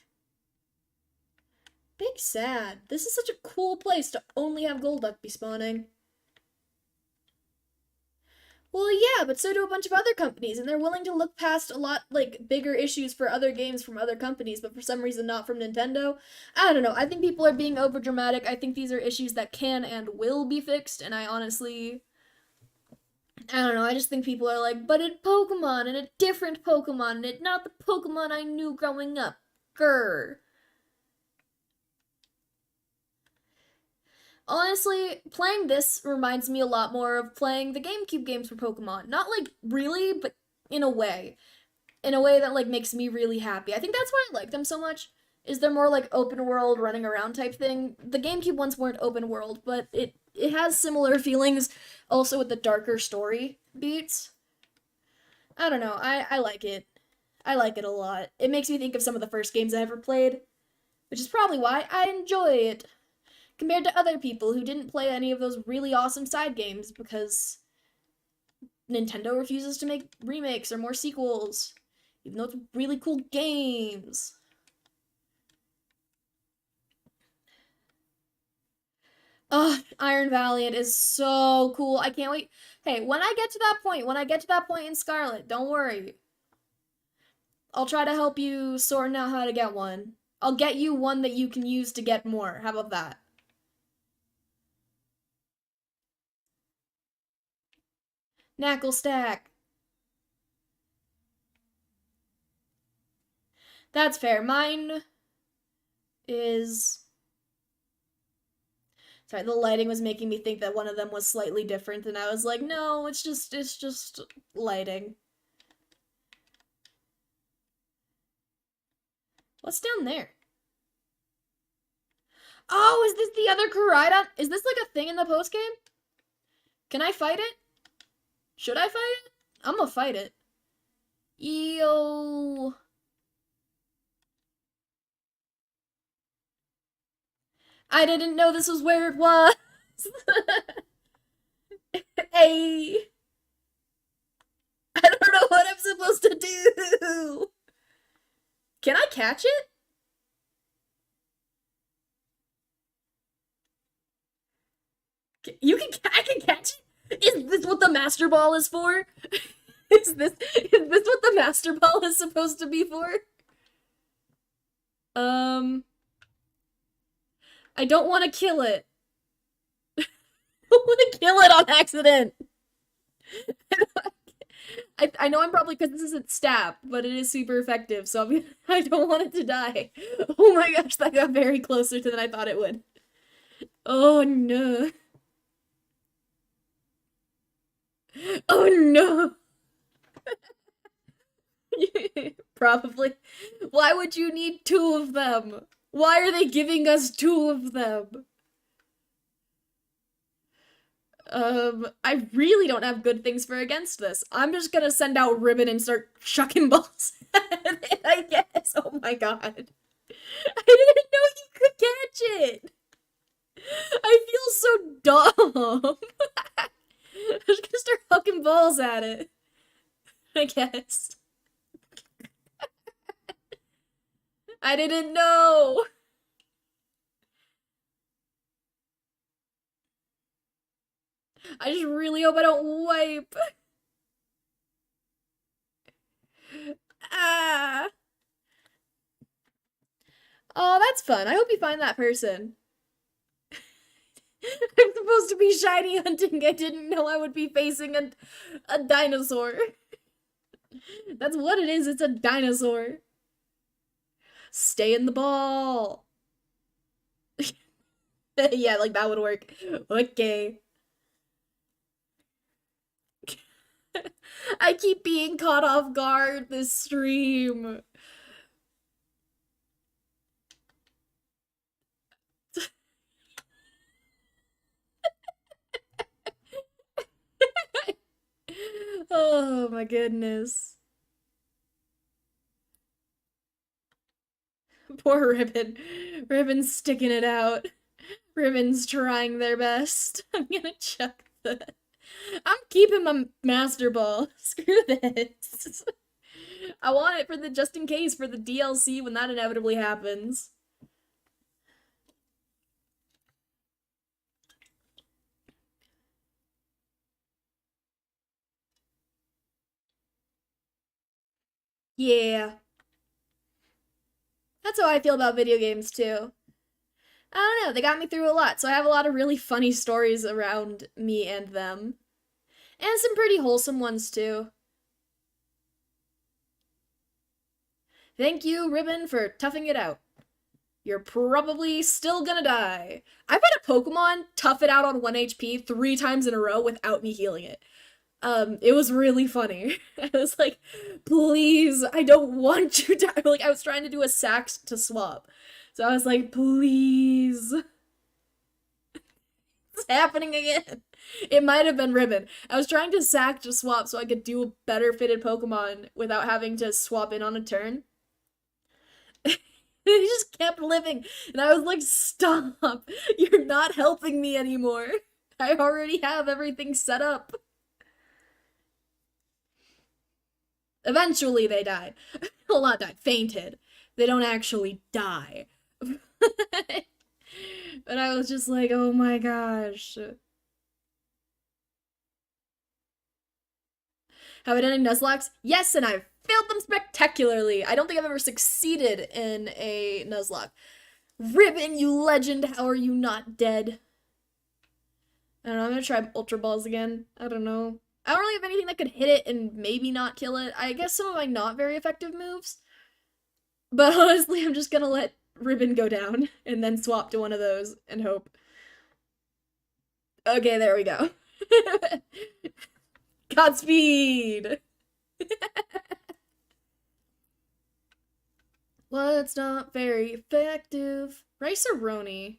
Big sad. This is such a cool place to only have Golduck be spawning. Well, yeah, but so do a bunch of other companies, and they're willing to look past a lot, like, bigger issues for other games from other companies, but for some reason not from Nintendo. I don't know. I think people are being overdramatic. I think these are issues that can and will be fixed, and I honestly. I don't know. I just think people are like, but it Pokemon, and a different Pokemon, and it not the Pokemon I knew growing up. Grr. Honestly, playing this reminds me a lot more of playing the GameCube games for Pokemon. Not like really, but in a way. In a way that like makes me really happy. I think that's why I like them so much. Is they're more like open world running around type thing. The GameCube ones weren't open world, but it has similar feelings also with the darker story beats. I don't know. I like it. I like it a lot. It makes me think of some of the first games I ever played, which is probably why I enjoy it compared to other people who didn't play any of those really awesome side games because Nintendo refuses to make remakes or more sequels, even though it's really cool games. Ugh, Iron Valiant is so cool. I can't wait. Hey, when I get to that point in Scarlet, don't worry. I'll try to help you sorting out how to get one. I'll get you one that you can use to get more. How about that? Knackle stack. That's fair. Mine is. Sorry, the lighting was making me think that one of them was slightly different, and I was like, no, it's just lighting. What's down there? Oh, is this the other Koraidon? Is this like a thing in the post game? Can I fight it? Should I fight it? I'm gonna fight it. Yo. I didn't know this was where it was. Hey. I don't know what I'm supposed to do. Can I catch it? I can catch it? Is this what the Master Ball is for? Is this what the Master Ball is supposed to be for? I don't want to kill it. I don't want to kill it on accident. I know I'm probably, because this isn't stab, but it is super effective, so I don't want it to die. Oh my gosh, that got very closer to than I thought it would. Oh no. Oh no. Probably. Why would you need two of them? Why are they giving us two of them? I really don't have good things for against this. I'm just gonna send out Ribbon and start chucking balls at it, I guess. Oh my god. I didn't know you could catch it. I feel so dumb. I'm just gonna start hucking balls at it, I guess. I didn't know. I just really hope I don't wipe. Ah. Oh, that's fun. I hope you find that person. I'm supposed to be shiny hunting. I didn't know I would be facing a dinosaur. That's what it is. It's a dinosaur. Stay in the ball. Yeah, like that would work. Okay. I keep being caught off guard this stream. Oh my goodness. Poor Ribbon. Ribbon's sticking it out. Ribbon's trying their best. I'm gonna chuck the... I'm keeping my Master Ball. Screw this. I want it for the just in case for the DLC when that inevitably happens. Yeah. That's how I feel about video games too. I don't know, they got me through a lot, so I have a lot of really funny stories around me and them. And some pretty wholesome ones too. Thank you, Ribbon, for toughing it out. You're probably still gonna die. I've had a Pokemon tough it out on 1 HP 3 times in a row without me healing it. It was really funny. I was like, please, I don't want you to. Like, I was trying to do a sax to swap. So I was like, please. It's happening again. It might have been Ribbon. I was trying to sack to swap so I could do a better fitted Pokemon without having to swap in on a turn. He just kept living. And I was like, stop. You're not helping me anymore. I already have everything set up. Eventually they died. Well, not died, fainted. They don't actually die. But I was just like, oh my gosh. Have I done any Nuzlockes? Yes, and I've failed them spectacularly. I don't think I've ever succeeded in a Nuzlocke. Ribbon, you legend, how are you not dead? I don't know, I'm gonna try Ultra Balls again. I don't know. I don't really have anything that could hit it and maybe not kill it. I guess some of my not very effective moves. But honestly, I'm just gonna let Ribbon go down and then swap to one of those and hope. Okay, there we go. Godspeed! What's not very effective? Rice-A-Roni.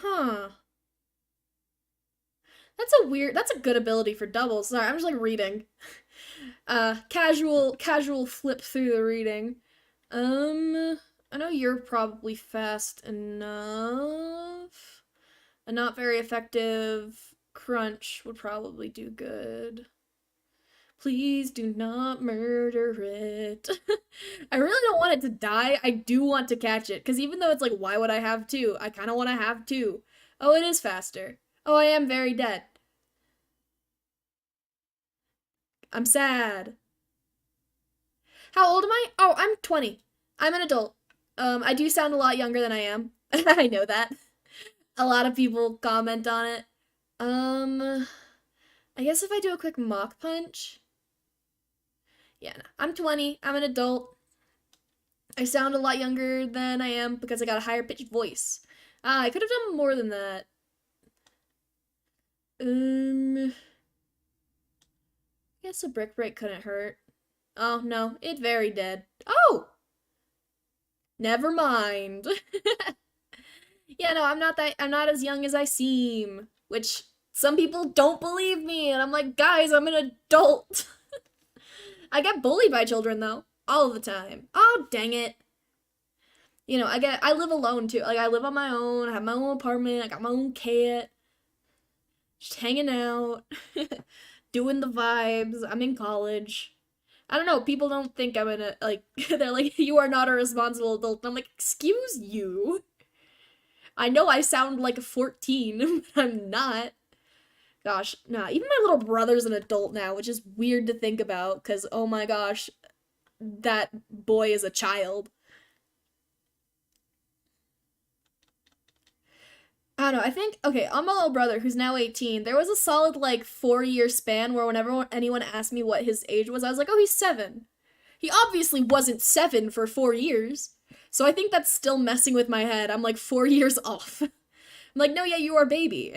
Huh. That's a good ability for doubles. Sorry, I'm just like reading. Casual flip through the reading. I know you're probably fast enough. A not very effective crunch would probably do good. Please do not murder it. I really don't want it to die. I do want to catch it, because even though it's like, why would I have two? I kind of want to have two. Oh, it is faster. Oh, I am very dead. I'm sad. How old am I? Oh, I'm 20. I'm an adult. I do sound a lot younger than I am. I know that. A lot of people comment on it. I guess if I do a quick mock punch. Yeah, no, I'm 20. I'm an adult. I sound a lot younger than I am because I got a higher pitched voice. I could have done more than that. I guess a brick break couldn't hurt. Oh, no, it very dead. Oh! Never mind. Yeah, no, I'm not as young as I seem, which some people don't believe me, and I'm like, guys, I'm an adult. I get bullied by children, though, all the time. Oh, dang it. You know, I live alone, too. Like, I live on my own, I have my own apartment, I got my own cat. Just hanging out, doing the vibes. I'm in college. I don't know, people don't think I'm in a, like, they're like, you are not a responsible adult. And I'm like, excuse you? I know I sound like 14, but I'm not. Gosh, nah, even my little brother's an adult now, which is weird to think about, because, oh my gosh, that boy is a child. I don't know, I think, okay, on my little brother, who's now 18, there was a solid, like, 4-year span where whenever anyone asked me what his age was, I was like, oh, he's 7. He obviously wasn't 7 for 4 years. So I think that's still messing with my head. I'm like 4 years off. I'm like, no, yeah, you are a baby.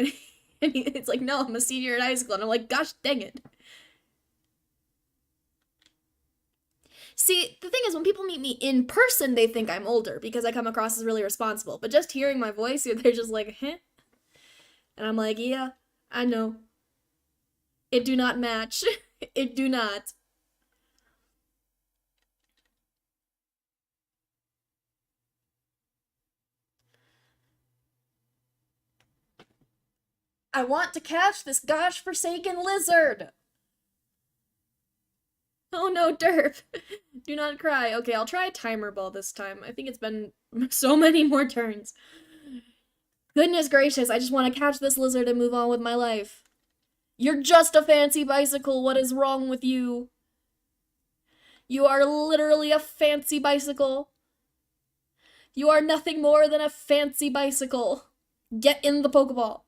And it's like, no, I'm a senior in high school. And I'm like, gosh dang it. See, the thing is, when people meet me in person, they think I'm older because I come across as really responsible. But just hearing my voice, they're just like, huh? And I'm like, yeah, I know. It do not match. It do not. I want to catch this gosh forsaken lizard. Oh no, derp. Do not cry. Okay, I'll try a timer ball this time. I think it's been so many more turns. Goodness gracious, I just want to catch this lizard and move on with my life. You're just a fancy bicycle. What is wrong with you? You are literally a fancy bicycle. You are nothing more than a fancy bicycle. Get in the Pokeball.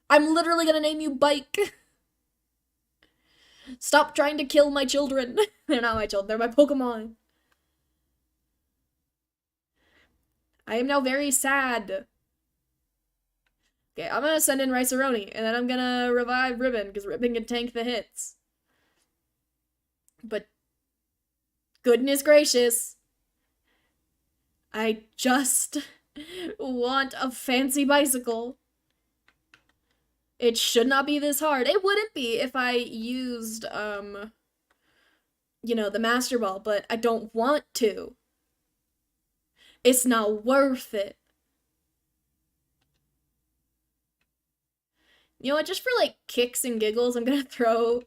I'm literally gonna name you Bike. Stop trying to kill my children. They're not my children, they're my Pokemon. I am now very sad. Okay, I'm gonna send in Rice-A-Roni, and then I'm gonna revive Ribbon, because Ribbon can tank the hits. But, goodness gracious. I just want a fancy bicycle. It should not be this hard. It wouldn't be if I used, you know, the Master Ball, but I don't want to. It's not worth it. You know what, just for, like, kicks and giggles, I'm gonna throw,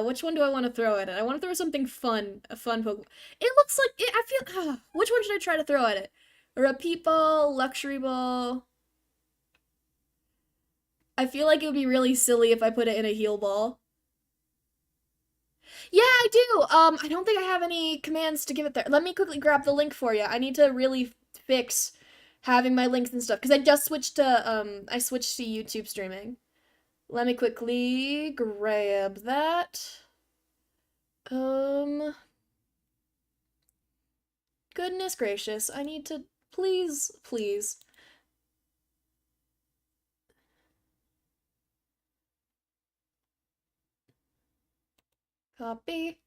which one do I want to throw at it? I want to throw something fun, a fun Pokemon. It looks like, I feel, which one should I try to throw at it? A Repeat Ball, Luxury Ball. I feel like it would be really silly if I put it in a heal ball. Yeah, I do. I don't think I have any commands to give it there. Let me quickly grab the link for you. I need to really fix having my links and stuff because I just switched to I switched to YouTube streaming. Let me quickly grab that. Goodness gracious, I need to please. Copy.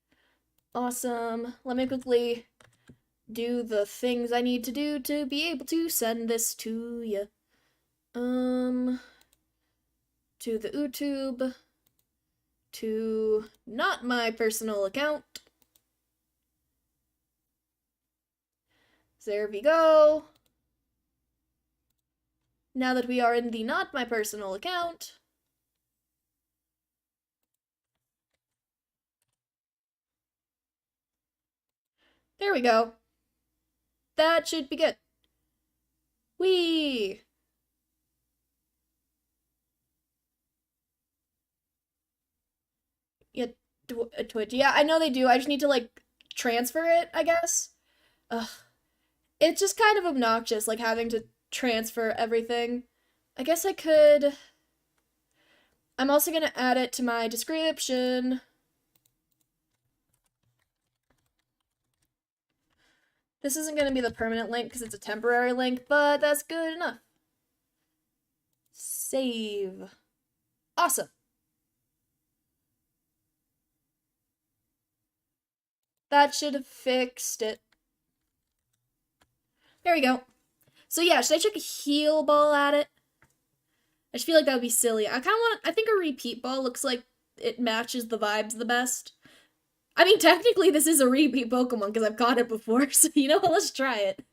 Awesome. Let me quickly do the things I need to do to be able to send this to you. To the YouTube. To not my personal account. There we go. Now that we are in the not my personal account, There we go. That should be good. Whee! Yeah, Twitch. Yeah, I know they do. I just need to, like, transfer it, I guess. Ugh. It's just kind of obnoxious, like, having to transfer everything. I guess I could... I'm also gonna add it to my description. This isn't gonna be the permanent link because it's a temporary link, but that's good enough. Save. Awesome. That should have fixed it. There we go. So yeah, should I chuck a heal ball at it? I just feel like that would be silly. I kind of want, I think a repeat ball looks like it matches the vibes the best. I mean, technically this is a repeat Pokemon because I've caught it before, so you know what, let's try it.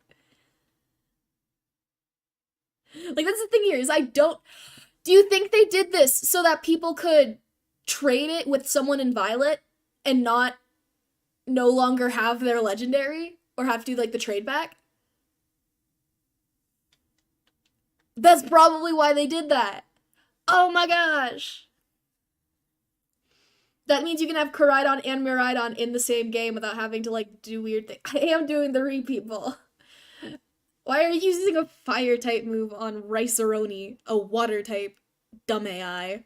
Like, that's the thing here, is do you think they did this so that people could trade it with someone in Violet and no longer have their legendary? Or have to do, like, the trade back? That's probably why they did that. Oh my gosh. That means you can have Koraidon and Miraidon in the same game without having to, like, do weird things. I am doing the repeat ball. Why are you using a fire type move on Riceroni, a water type? Dumb AI.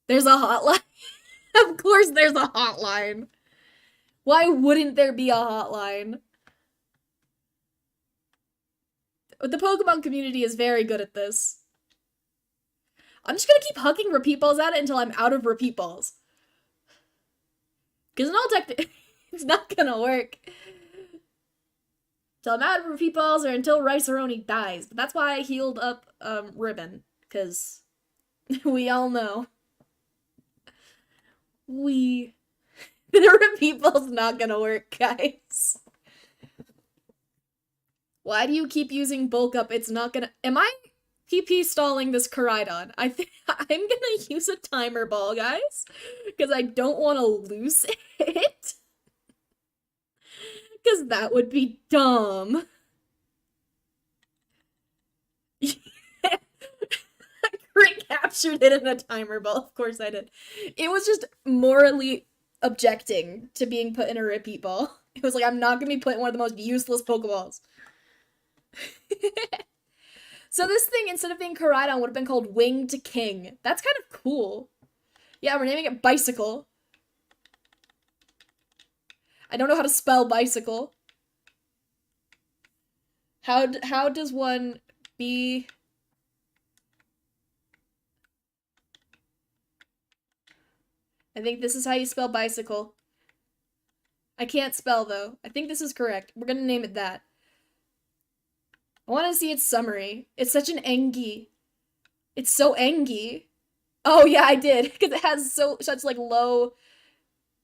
There's a hotline. Of course there's a hotline. Why wouldn't there be a hotline? The Pokemon community is very good at this. I'm just gonna keep hucking repeat balls at it until I'm out of repeat balls. Because in all it's not gonna work. Until I'm out of repeat balls or until Riceroni dies. But that's why I healed up Ribbon. Because we all know. The repeat ball's not gonna work, guys. Why do you keep using bulk up? It's not gonna... Am I PP stalling this Koraidon? I think I'm gonna use a timer ball, guys. Because I don't want to lose it. Because that would be dumb. I captured it in a timer ball. Of course I did. It was just morally objecting to being put in a repeat ball. It was like, I'm not gonna be put in one of the most useless Pokeballs. So this thing, instead of being Koraidon, would have been called Winged King. That's kind of cool. Yeah, we're naming it Bicycle. I don't know how to spell bicycle. How does one be... I think this is how you spell bicycle. I can't spell, though. I think this is correct. We're gonna name it that. I want to see its summary. It's such an Engi. It's so Engi. Oh, yeah, I did. Because it has such, like, low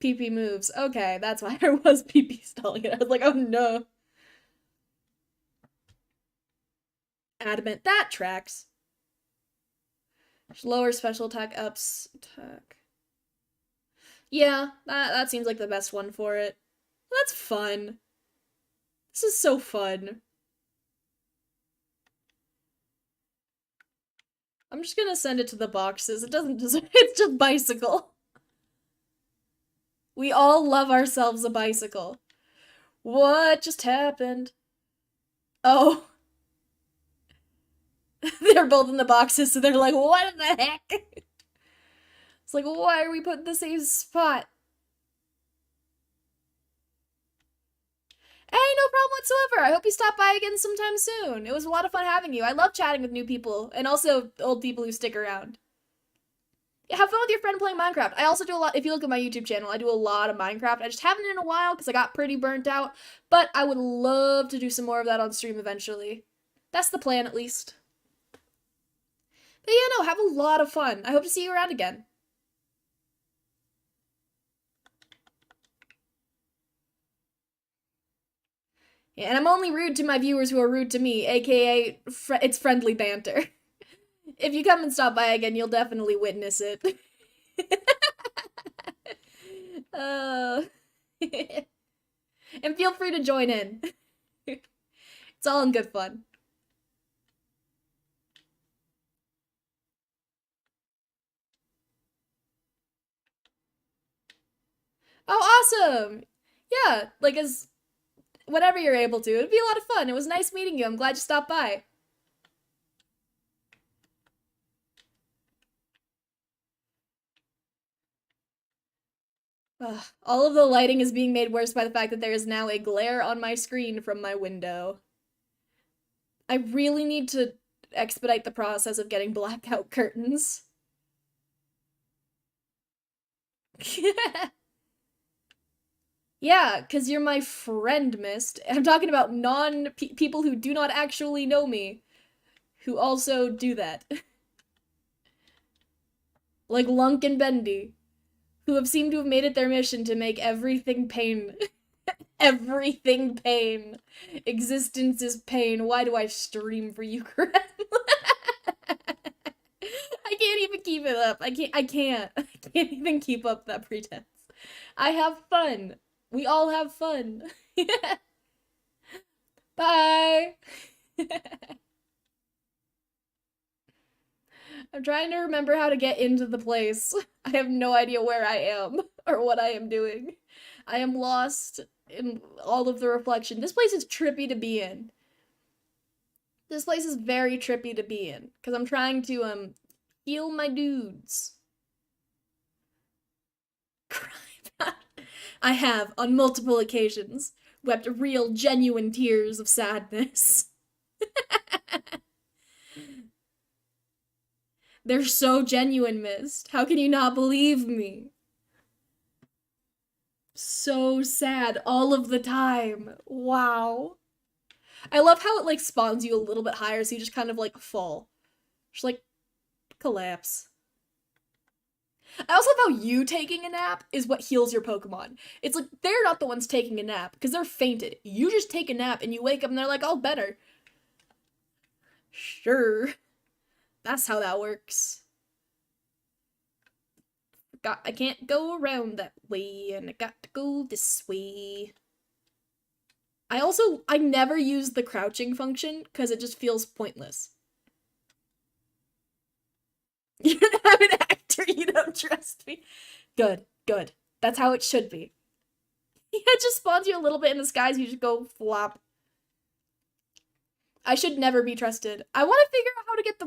PP moves. Okay, that's why I was PP stalling it. I was like, oh, no. Adamant. That tracks. Lower special attack, ups attack. Yeah, that seems like the best one for it. That's fun. This is so fun. I'm just gonna send it to the boxes. It doesn't deserve- it's just bicycle. We all love ourselves a bicycle. What just happened? Oh. They're both in the boxes, so they're like, what the heck? It's like, why are we put in the same spot? Hey, no problem whatsoever. I hope you stop by again sometime soon. It was a lot of fun having you. I love chatting with new people, and also old people who stick around. Yeah, have fun with your friend playing Minecraft. I also do a lot, if you look at my YouTube channel, I do a lot of Minecraft. I just haven't in a while because I got pretty burnt out, but I would love to do some more of that on stream eventually. That's the plan, at least. But yeah, no, have a lot of fun. I hope to see you around again. Yeah, and I'm only rude to my viewers who are rude to me, aka it's friendly banter. If you come and stop by again, you'll definitely witness it. uh, And feel free to join in. It's all in good fun. Oh, awesome! Yeah, like as whenever you're able to. It'd be a lot of fun. It was nice meeting you. I'm glad you stopped by. Ugh, all of the lighting is being made worse by the fact that there is now a glare on my screen from my window. I really need to expedite the process of getting blackout curtains. Yeah, because you're my friend, Mist. I'm talking about people who do not actually know me, who also do that. Like Lunk and Bendy, who have seemed to have made it their mission to make everything pain. Everything pain. Existence is pain. Why do I stream for you, Kren? I can't even keep it up. I can't even keep up that pretense. I have fun. We all have fun. Bye. I'm trying to remember how to get into the place. I have no idea where I am or what I am doing. I am lost in all of the reflection. This place is trippy to be in. This place is very trippy to be in because I'm trying to heal my dudes. I have on multiple occasions wept real genuine tears of sadness. They're so genuine, Mist. How can you not believe me? So sad all of the time. Wow. I love how it like spawns you a little bit higher so you just kind of like fall. Just like collapse. I also love how you taking a nap is what heals your Pokemon. It's like they're not the ones taking a nap because they're fainted. You just take a nap and you wake up and they're like, "Oh, better." Sure. That's how that works. I can't go around that way and I got to go this way. I never use the crouching function because it just feels pointless. You're not an actor, you don't trust me. Good, good. That's how it should be. It just spawns you a little bit in the skies, you just go flop. I should never be trusted. I want to figure out how to get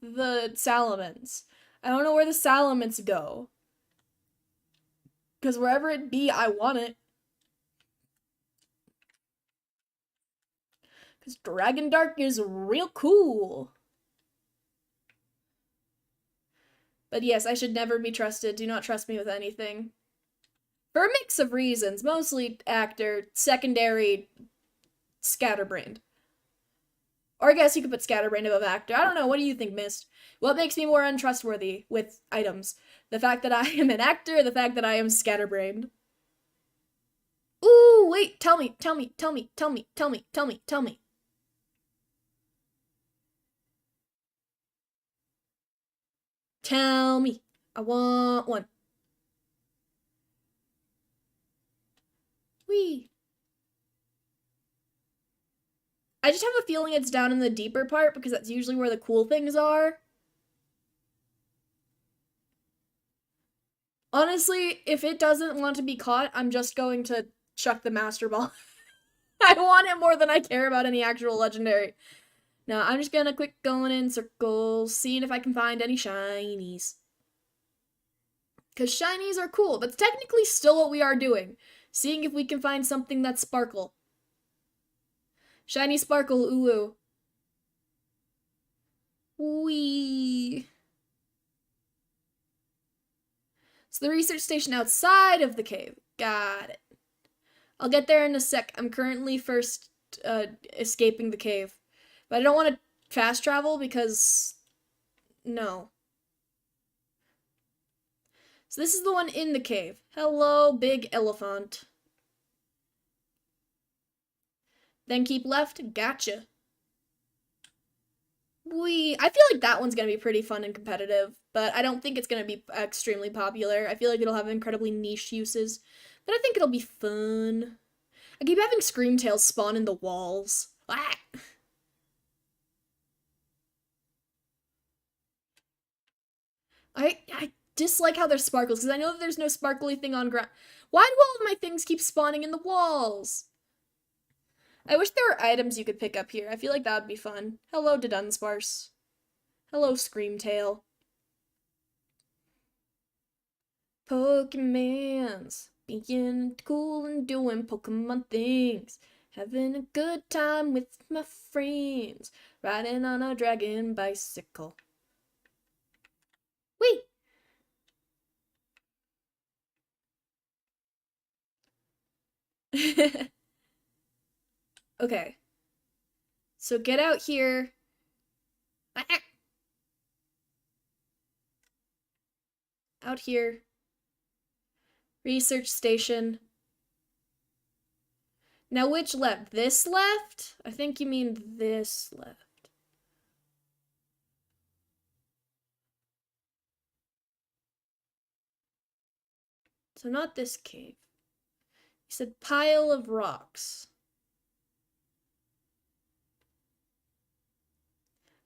the Salamence. I don't know where the Salamence go. Because wherever it be, I want it. Because Dragon Dark is real cool. But yes, I should never be trusted. Do not trust me with anything. For a mix of reasons, mostly actor, secondary, scatterbrained. Or I guess you could put scatterbrained above actor. I don't know. What do you think, Mist? What makes me more untrustworthy with items? The fact that I am an actor, the fact that I am scatterbrained. Ooh, wait, tell me. Tell me. Tell me. I want one. Wee. I just have a feeling it's down in the deeper part because that's usually where the cool things are. Honestly, if it doesn't want to be caught, I'm just going to chuck the Master Ball. I want it more than I care about any actual legendary. Now, I'm just gonna quick going in circles, seeing if I can find any shinies. Because shinies are cool. That's technically still what we are doing. Seeing if we can find something that's sparkle. Shiny sparkle, ooh. Wee. So the research station outside of the cave. Got it. I'll get there in a sec. I'm currently first escaping the cave. But I don't want to fast travel because... No. So this is the one in the cave. Hello, big elephant. Then keep left. Gotcha. I feel like that one's gonna be pretty fun and competitive, but I don't think it's gonna be extremely popular. I feel like it'll have incredibly niche uses, but I think it'll be fun. I keep having Screamtails spawn in the walls. Ah! I dislike how there's sparkles, because I know that there's no sparkly thing on ground. Why do all of my things keep spawning in the walls? I wish there were items you could pick up here. I feel like that would be fun. Hello, Dunsparce. Hello, Screamtail. Pokemans. Being cool and doing Pokemon things. Having a good time with my friends. Riding on a dragon bicycle. Whee! Okay. So get out here. Out here. Research station. Now which left? This left? I think you mean this left. So not this cave. You said pile of rocks.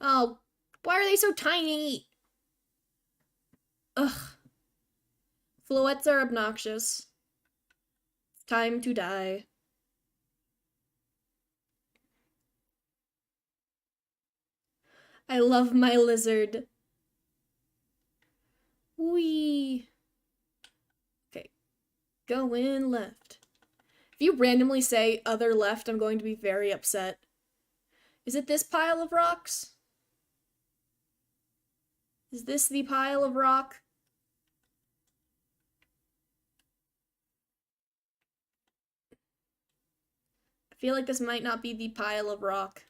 Oh, why are they so tiny? Ugh. Floettes are obnoxious. It's time to die. I love my lizard. Wee. Okay. Go in left. If you randomly say other left, I'm going to be very upset. Is it this pile of rocks? Is this the pile of rock? I feel like this might not be the pile of rock.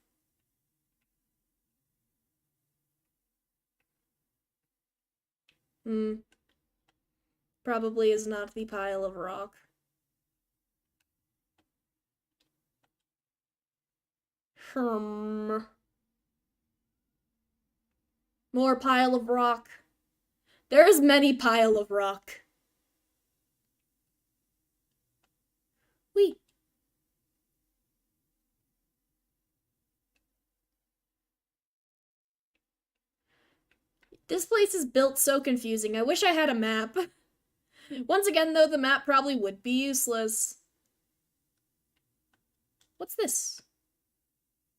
Probably is not the pile of rock. More pile of rock. There is many pile of rock. Wee. This place is built so confusing. I wish I had a map. Once again, though, the map probably would be useless. What's this?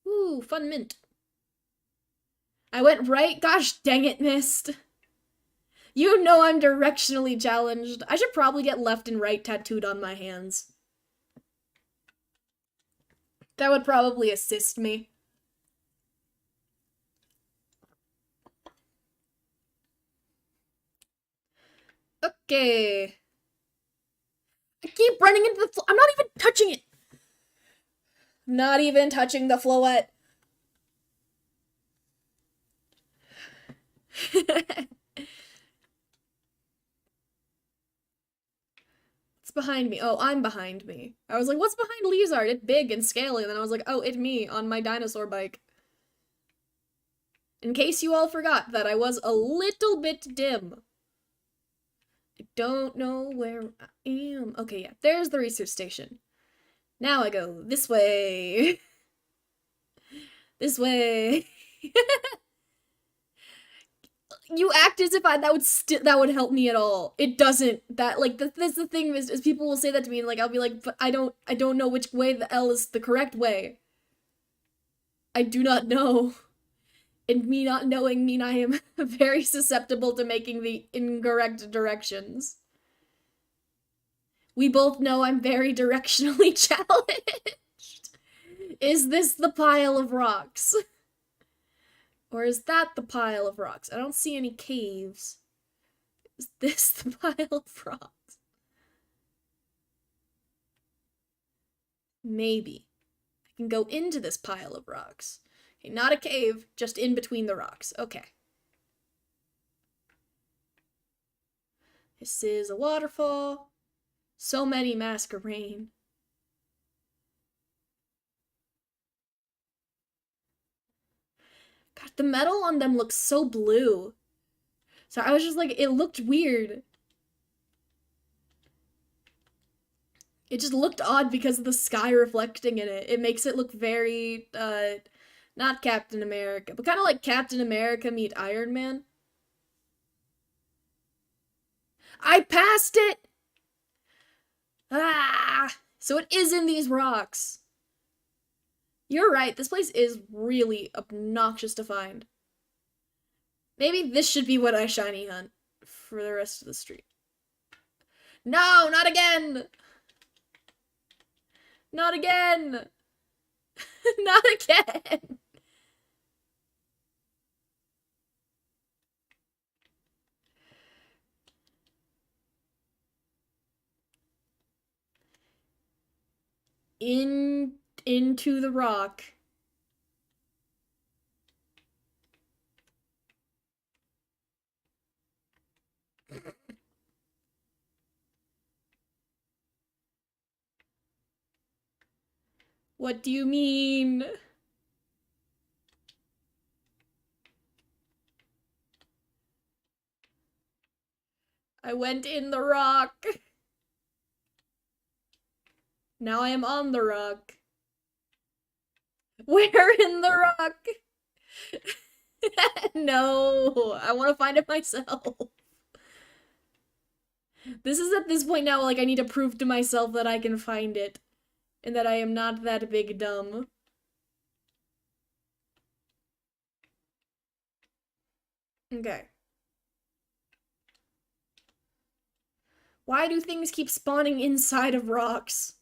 Ooh, fun mint. I went right? Gosh dang it, missed. You know I'm directionally challenged. I should probably get left and right tattooed on my hands. That would probably assist me. Okay. I keep running into the I'm not even touching it. Not even touching the floette. What's behind me? Oh, I'm behind me. I was like, what's behind Lizard? It's big and scaly. And then I was like, oh, it's me on my dinosaur bike. In case you all forgot that I was a little bit dim. I don't know where I am. Okay, yeah, there's the research station. Now I go this way. This way. You act as if that would help me at all. It doesn't. That's the thing is people will say that to me and like I'll be like, but I don't know which way the L is the correct way. I do not know. And me not knowing mean I am very susceptible to making the incorrect directions. We both know I'm very directionally challenged. Is this the pile of rocks? Or is that the pile of rocks? I don't see any caves. Is this the pile of rocks? Maybe. I can go into this pile of rocks. Okay, not a cave, just in between the rocks. Okay. This is a waterfall. So many masquerade. The metal on them looks so blue. So I was just like, it looked weird. It just looked odd because of the sky reflecting in it. It makes it look very, not Captain America, but kind of like Captain America meet Iron Man. I passed it! Ah! So it is in these rocks. You're right, this place is really obnoxious to find. Maybe this should be what I shiny hunt for the rest of the street. No, not again! Not again! Not again! Into the rock. What do you mean? I went in the rock. Now I am on the rock. Where in the rock? No, I want to find it myself. This is at this point now, like, I need to prove to myself that I can find it. And that I am not that big dumb. Okay. Why do things keep spawning inside of rocks?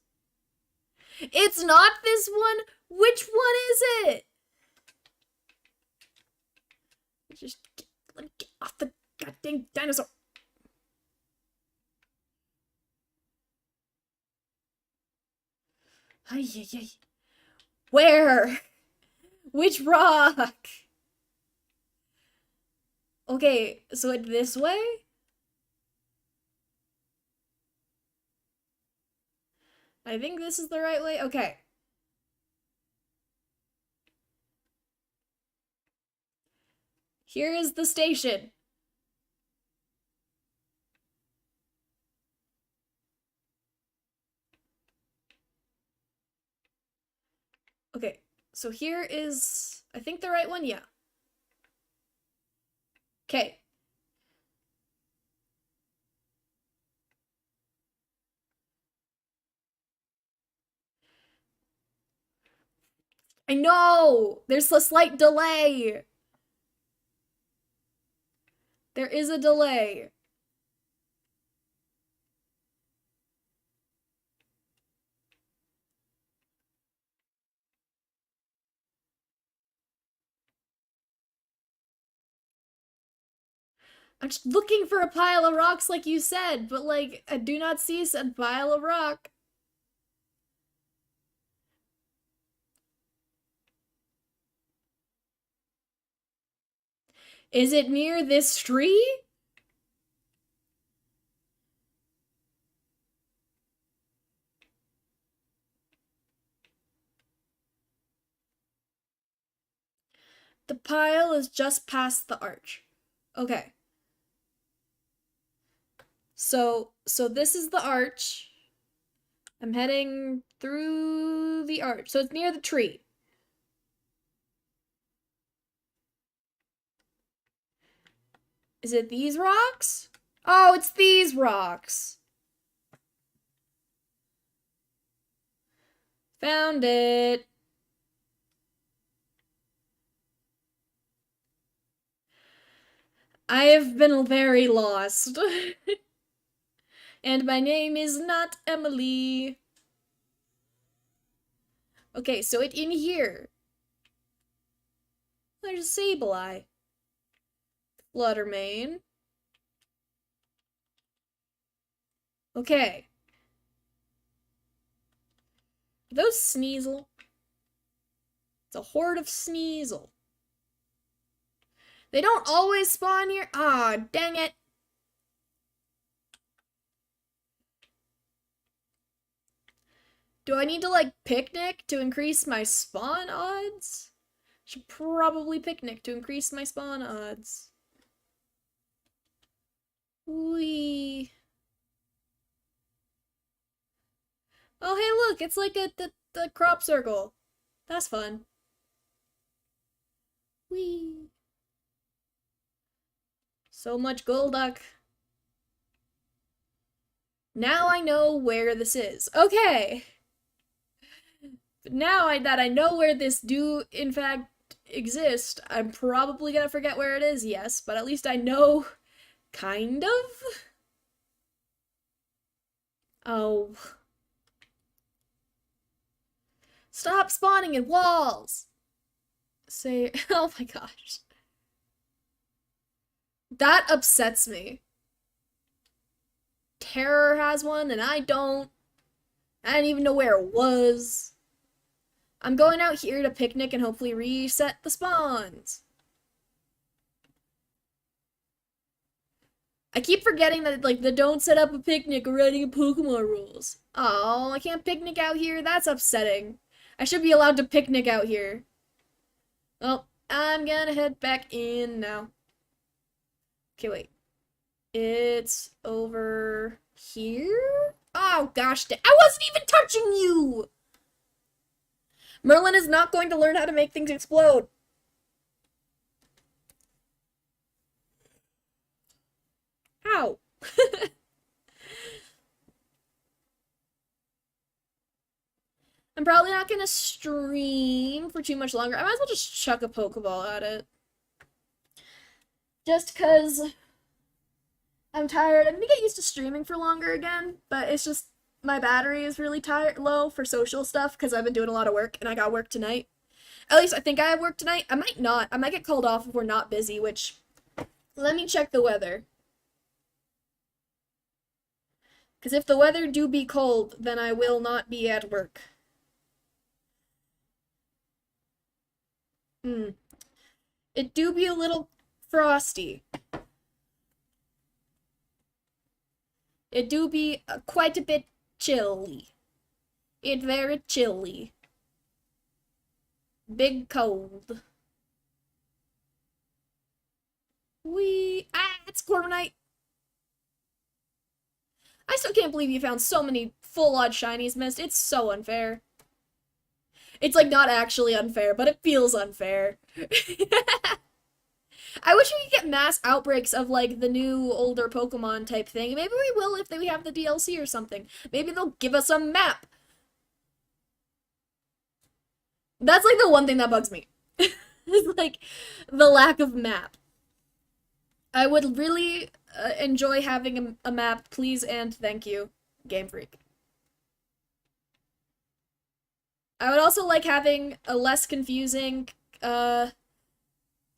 It's not this one! Which one is it? Just let me get off the goddamn dinosaur. Ay, ay, ay. Where? Which rock? Okay, so it this way? I think this is the right way. Okay. Here is the station. Okay, so here is, I think, the right one? Yeah. Okay. I know! There's a slight delay! There is a delay. I'm just looking for a pile of rocks like you said, but like, I do not see said pile of rock. Is it near this tree? The pile is just past the arch. Okay. So this is the arch. I'm heading through the arch. So it's near the tree. Is it these rocks? Oh, it's these rocks. Found it. I have been very lost. And my name is not Emily. Okay, so it in here. There's a Sableye. Fluttermane. Okay. Are those Sneasel? It's a horde of Sneasel. They don't always spawn here? Ah, dang it. Do I need to, like, picnic to increase my spawn odds? Should probably picnic to increase my spawn odds. Whee. Oh, hey, look, it's like the crop circle. That's fun. Whee. So much Golduck. Now I know where this is. Okay. Now that I know where this do, in fact, exist, I'm probably gonna forget where it is, yes, but at least I know, kind of? Oh. Stop spawning in walls! Say, oh my gosh. That upsets me. Terror has one, and I don't. I didn't even know where it was. I'm going out here to picnic and hopefully reset the spawns. I keep forgetting that, like, the don't set up a picnic or writing a Pokemon rules. Oh, I can't picnic out here? That's upsetting. I should be allowed to picnic out here. Well, I'm gonna head back in now. Okay, wait. It's over here? Oh, gosh. I wasn't even touching you! Merlin is not going to learn how to make things explode. Ow. I'm probably not gonna stream for too much longer. I might as well just chuck a Pokeball at it. Just because I'm tired. I'm gonna get used to streaming for longer again, but it's just my battery is really low for social stuff because I've been doing a lot of work and I got work tonight. At least I think I have work tonight. I might not. I might get called off if we're not busy, which, let me check the weather. Because if the weather do be cold, then I will not be at work. It do be a little frosty. It do be quite a bit chilly. It very chilly. Big cold. It's Corviknight. I still can't believe you found so many full odd shinies missed. It's so unfair. It's like not actually unfair, but it feels unfair. I wish we could get mass outbreaks of like the new older Pokemon type thing. Maybe we will if we have the DLC or something. Maybe they'll give us a map. That's like the one thing that bugs me. It's like the lack of map. I would really enjoy having a map, please and thank you, Game Freak. I would also like having a less confusing, I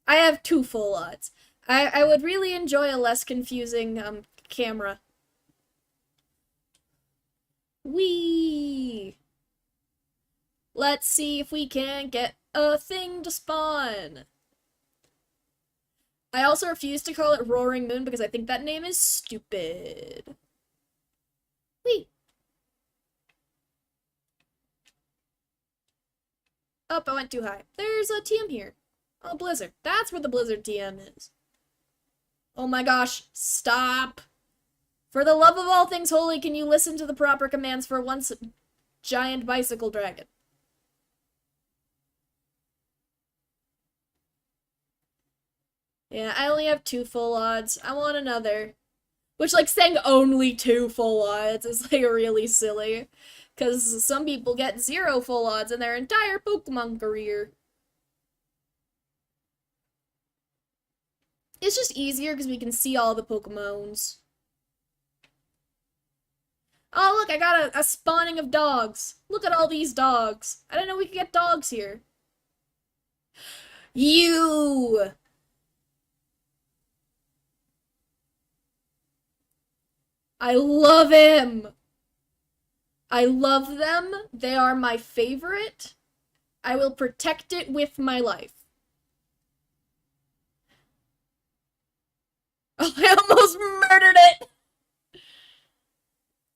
have 2 full odds. I would really enjoy a less confusing, camera. Whee! Let's see if we can get a thing to spawn. I also refuse to call it Roaring Moon because I think that name is stupid. Whee! Oh, I went too high. There's a TM here. Oh, Blizzard. That's where the Blizzard TM is. Oh my gosh. Stop. For the love of all things holy, can you listen to the proper commands for once, giant bicycle dragon? Yeah, I only have 2 full odds. I want another. Which, like, saying only 2 full odds is, like, really silly. Because some people get 0 full odds in their entire Pokemon career. It's just easier because we can see all the Pokemons. Oh, look, I got a spawning of dogs. Look at all these dogs. I didn't know we could get dogs here. You! I love him! I love them. They are my favorite. I will protect it with my life. Oh, I almost murdered it!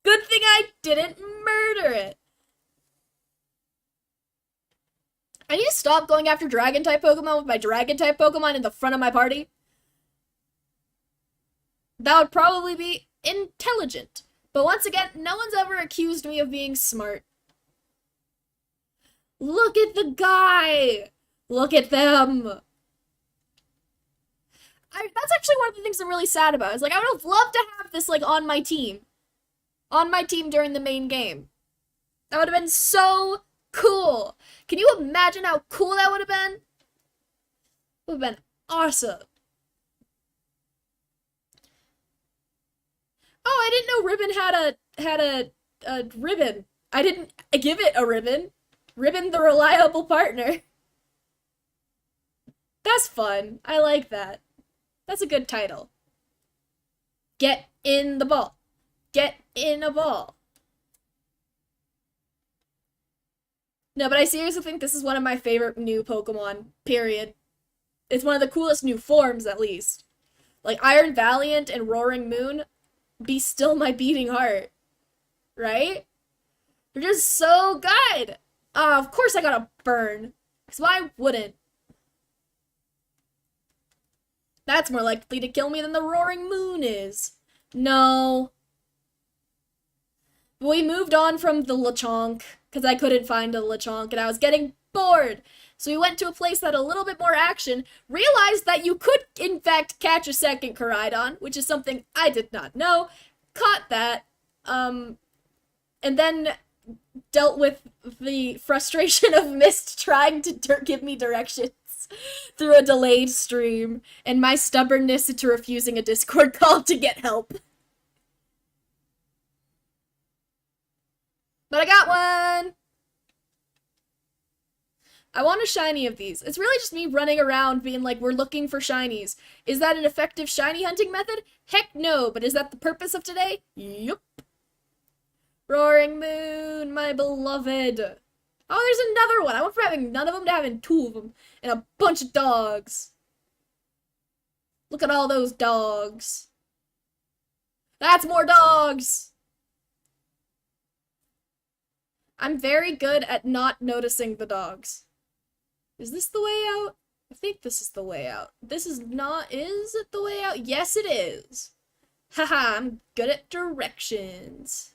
Good thing I didn't murder it. I need to stop going after dragon-type Pokemon with my dragon-type Pokemon in the front of my party? That would probably be intelligent. But once again, no one's ever accused me of being smart. Look at the guy! Look at them! That's actually one of the things I'm really sad about. It's like, I would have loved to have this, like, on my team. On my team during the main game. That would have been so cool. Can you imagine how cool that would have been? It would have been awesome. Oh, I didn't know Ribbon had a ribbon. I didn't give it a ribbon. Ribbon the reliable partner. That's fun. I like that. That's a good title. Get in the ball. Get in a ball. No, but I seriously think this is one of my favorite new Pokemon, period. It's one of the coolest new forms, at least. Like, Iron Valiant and Roaring Moon, be still my beating heart. Right? They're just so good! Of course I got a burn. Because why wouldn't? That's more likely to kill me than the Roaring Moon is. No. But we moved on from the Lechonk, because I couldn't find a Lechonk, and I was getting bored. So we went to a place that had a little bit more action, realized that you could, in fact, catch a second Koraidon, which is something I did not know, caught that, and then dealt with the frustration of Mist trying to give me directions through a delayed stream, and my stubbornness into refusing a Discord call to get help. But I got one! I want a shiny of these. It's really just me running around being like, we're looking for shinies. Is that an effective shiny hunting method? Heck no, but is that the purpose of today? Yup. Roaring Moon, my beloved. Oh, there's another one. I went from having none of them to having two of them. And a bunch of dogs. Look at all those dogs. That's more dogs! I'm very good at not noticing the dogs. Is this the way out? I think this is the way out. This is not- is it the way out? Yes, it is. Haha, I'm good at directions.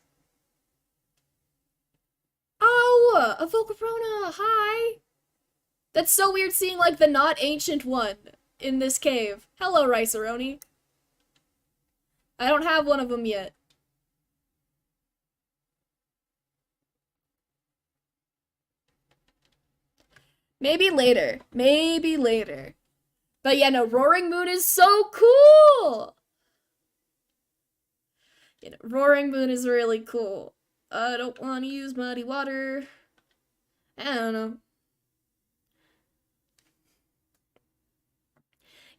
Oh, a Volcarona, hi! That's so weird seeing, like, the not ancient one in this cave. Hello, Riceroni. I don't have one of them yet. Maybe later. Maybe later. But yeah, no, Roaring Moon is so cool! You know, Roaring Moon is really cool. I don't want to use muddy water. I don't know.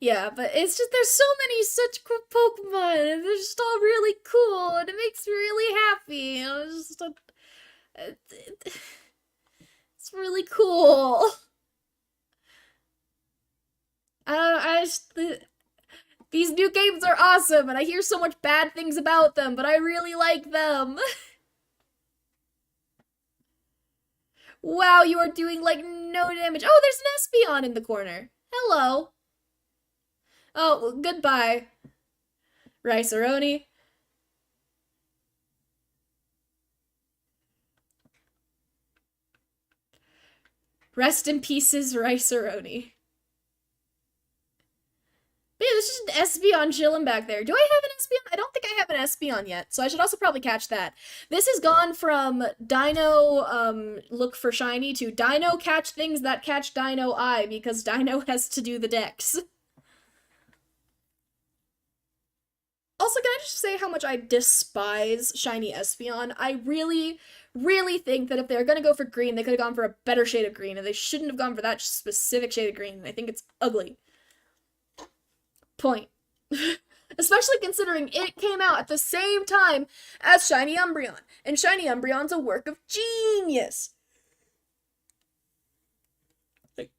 Yeah, but it's just, there's so many such cool Pokemon, and they're just all really cool, and it makes me really happy. And it's just, it's really cool. These new games are awesome, and I hear so much bad things about them, but I really like them. Wow, you are doing, like, no damage. Oh, there's an Espeon in the corner. Hello. Oh, well, goodbye, Riceroni. Rest in pieces, Riceroni. But yeah, there's just an Espeon chilling back there. Do I have an Espeon? I don't think I have an Espeon yet, so I should also probably catch that. This has gone from Dino, look for shiny to Dino catch things that catch Dino eye, because Dino has to do the dex. Also, can I just say how much I despise shiny Espeon? I really, really think that if they were gonna go for green, they could have gone for a better shade of green, and they shouldn't have gone for that specific shade of green. I think it's ugly. Point. Especially considering it came out at the same time as Shiny Umbreon, and Shiny Umbreon's a work of genius.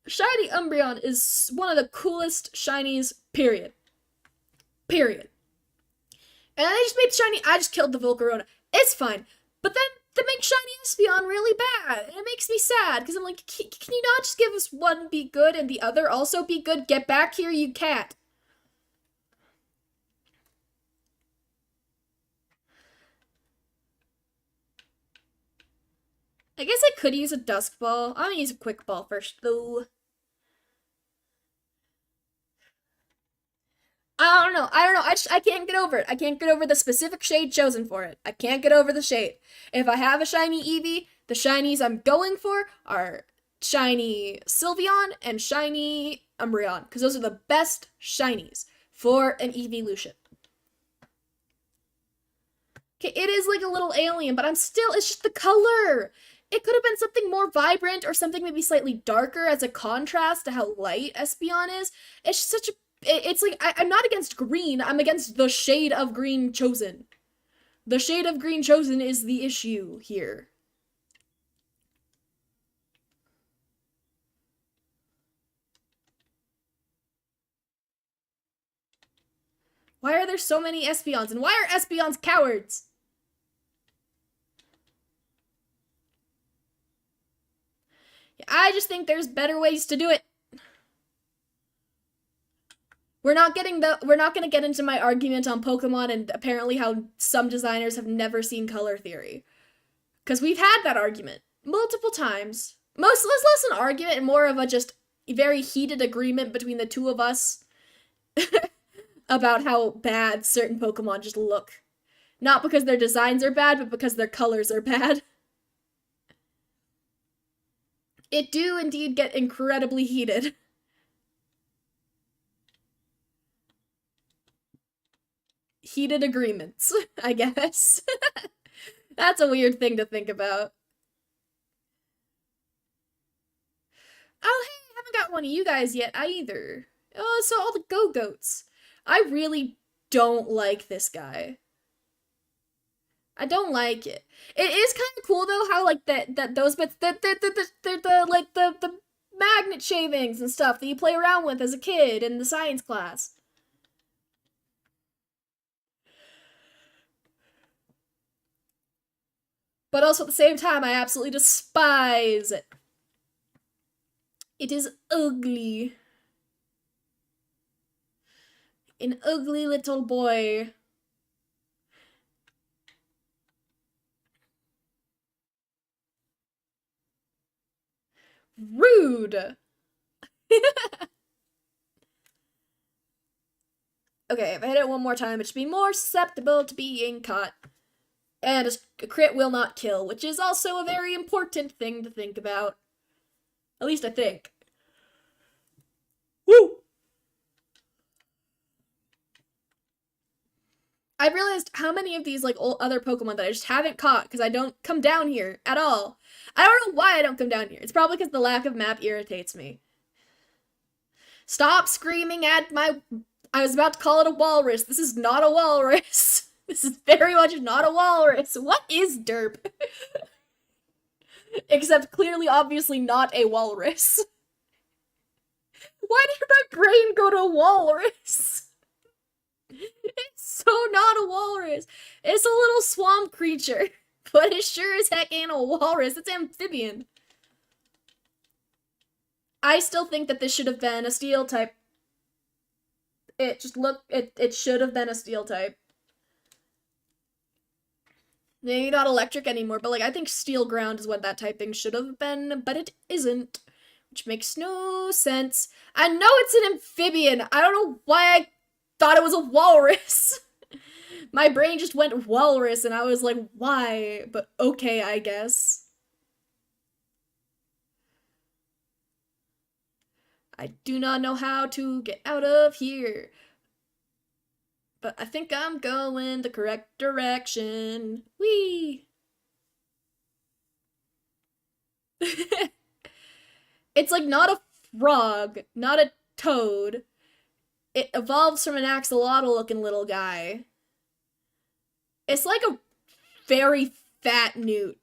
Shiny Umbreon is one of the coolest shinies, period. Period. And they just made shiny, I just killed the Volcarona. It's fine. But then, they make shiny Espeon really bad, and it makes me sad, because I'm like, can you not just give us one be good and the other also be good? Get back here, you cat. I guess I could use a Dusk Ball. I'm gonna use a Quick Ball first, though. I don't know. I can't get over it. I can't get over the specific shade chosen for it. I can't get over the shade. If I have a shiny Eevee, the shinies I'm going for are shiny Sylveon and shiny Umbreon, because those are the best shinies for an evolution. Okay, it is like a little alien, but it's just the color. It could have been something more vibrant or something maybe slightly darker as a contrast to how light Espeon is. It's just such a it's like I'm not against green. I'm against the shade of green chosen. The shade of green chosen is the issue here. Why are there so many Espeons? And why are Espeons cowards? I just think there's better ways to do it. We're not going to get into my argument on Pokemon and apparently how some designers have never seen color theory. Because we've had that argument multiple times. Less an argument and more of a just very heated agreement between the two of us about how bad certain Pokemon just look. Not because their designs are bad, but because their colors are bad. It do indeed get incredibly heated. Heated agreements, I guess. That's a weird thing to think about. Oh, hey, I haven't got one of you guys yet either. Oh, so all the Go-Goats. I really don't like this guy. I don't like it. It is kind of cool though how like that those bits they're the magnet shavings and stuff that you play around with as a kid in the science class. But also at the same time, I absolutely despise it. It is ugly. An ugly little boy. Rude. Okay, if I hit it one more time, it should be more susceptible to being caught. And a crit will not kill, which is also a very important thing to think about. At least I think. Woo! I realized how many of these like old other Pokemon that I just haven't caught because I don't come down here at all. I don't know why I don't come down here. It's probably because the lack of map irritates me. Stop screaming at my... I was about to call it a walrus. This is not a walrus. This is very much not a walrus. What is derp? Except clearly, obviously not a walrus. Why did my brain go to walrus? It's so not a walrus. It's a little swamp creature. But it sure as heck ain't a walrus. It's amphibian. I still think that this should have been a steel type. It should have been a steel type. Maybe not electric anymore, but like I think steel ground is what that typing should have been, but it isn't. Which makes no sense. I know it's an amphibian. I don't know why I thought it was a walrus. My brain just went walrus and I was like, why? But okay, I guess. I do not know how to get out of here. But I think I'm going the correct direction. Whee! It's like not a frog, not a toad. It evolves from an axolotl looking little guy. It's like a very fat newt.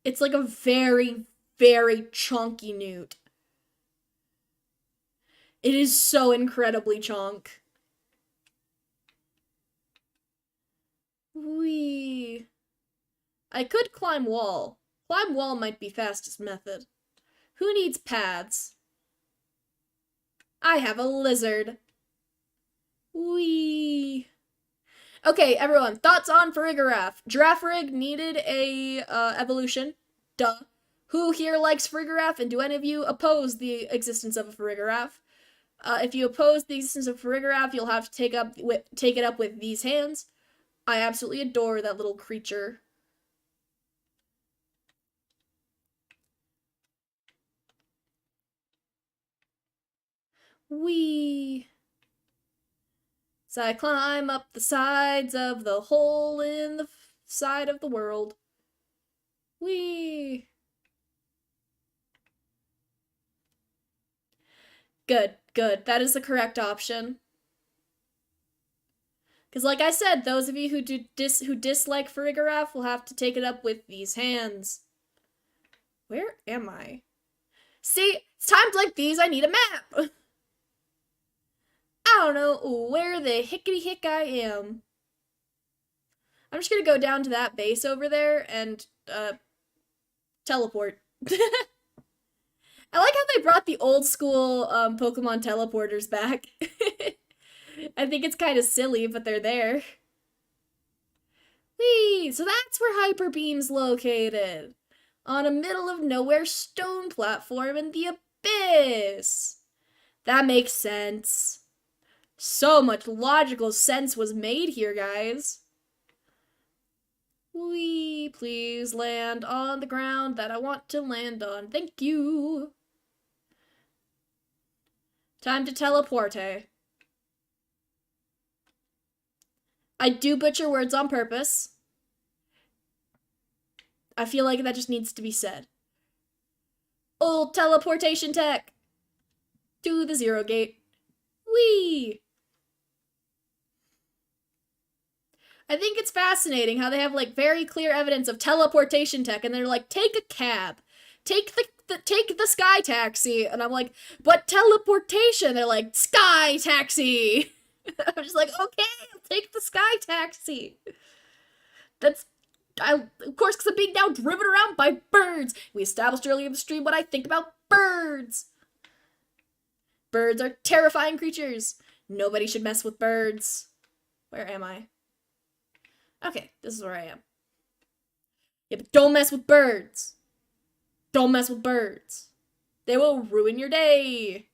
It's like a very, very chunky newt. It is so incredibly chunk. Wee. I could climb wall. Climb wall might be fastest method. Who needs paths? I have a lizard. Whee! Okay, everyone, thoughts on Farigiraffe? Girafarig needed a evolution. Duh. Who here likes Farigiraffe, and do any of you oppose the existence of a Farigiraffe? If you oppose the existence of Farigiraffe, you'll have to take it up with these hands. I absolutely adore that little creature. Whee! So I climb up the sides of the hole in the side of the world. Whee! Good, good. That is the correct option. Because like I said, those of you who dislike Farigiraffe will have to take it up with these hands. Where am I? See, it's times like these I need a map. I don't know where the hickety-hick I am. I'm just gonna go down to that base over there and, teleport. I like how they brought the old school, Pokemon teleporters back. I think it's kind of silly, but they're there. Whee! So that's where Hyper Beam's located. On a middle-of-nowhere stone platform in the abyss. That makes sense. So much logical sense was made here, guys. Whee! Please land on the ground that I want to land on. Thank you. Time to teleport. I do butcher words on purpose. I feel like that just needs to be said. Old teleportation tech. To the Zero Gate. Whee! I think it's fascinating how they have, like, very clear evidence of teleportation tech, and they're like, take a cab. Take the sky taxi. And I'm like, but teleportation. They're like, sky taxi. I'm just like, okay, I'll take the sky taxi. Of course, because I'm being now driven around by birds. We established earlier in the stream what I think about birds. Birds are terrifying creatures. Nobody should mess with birds. Where am I? Okay, this is where I am. Yeah, but don't mess with birds. Don't mess with birds. They will ruin your day.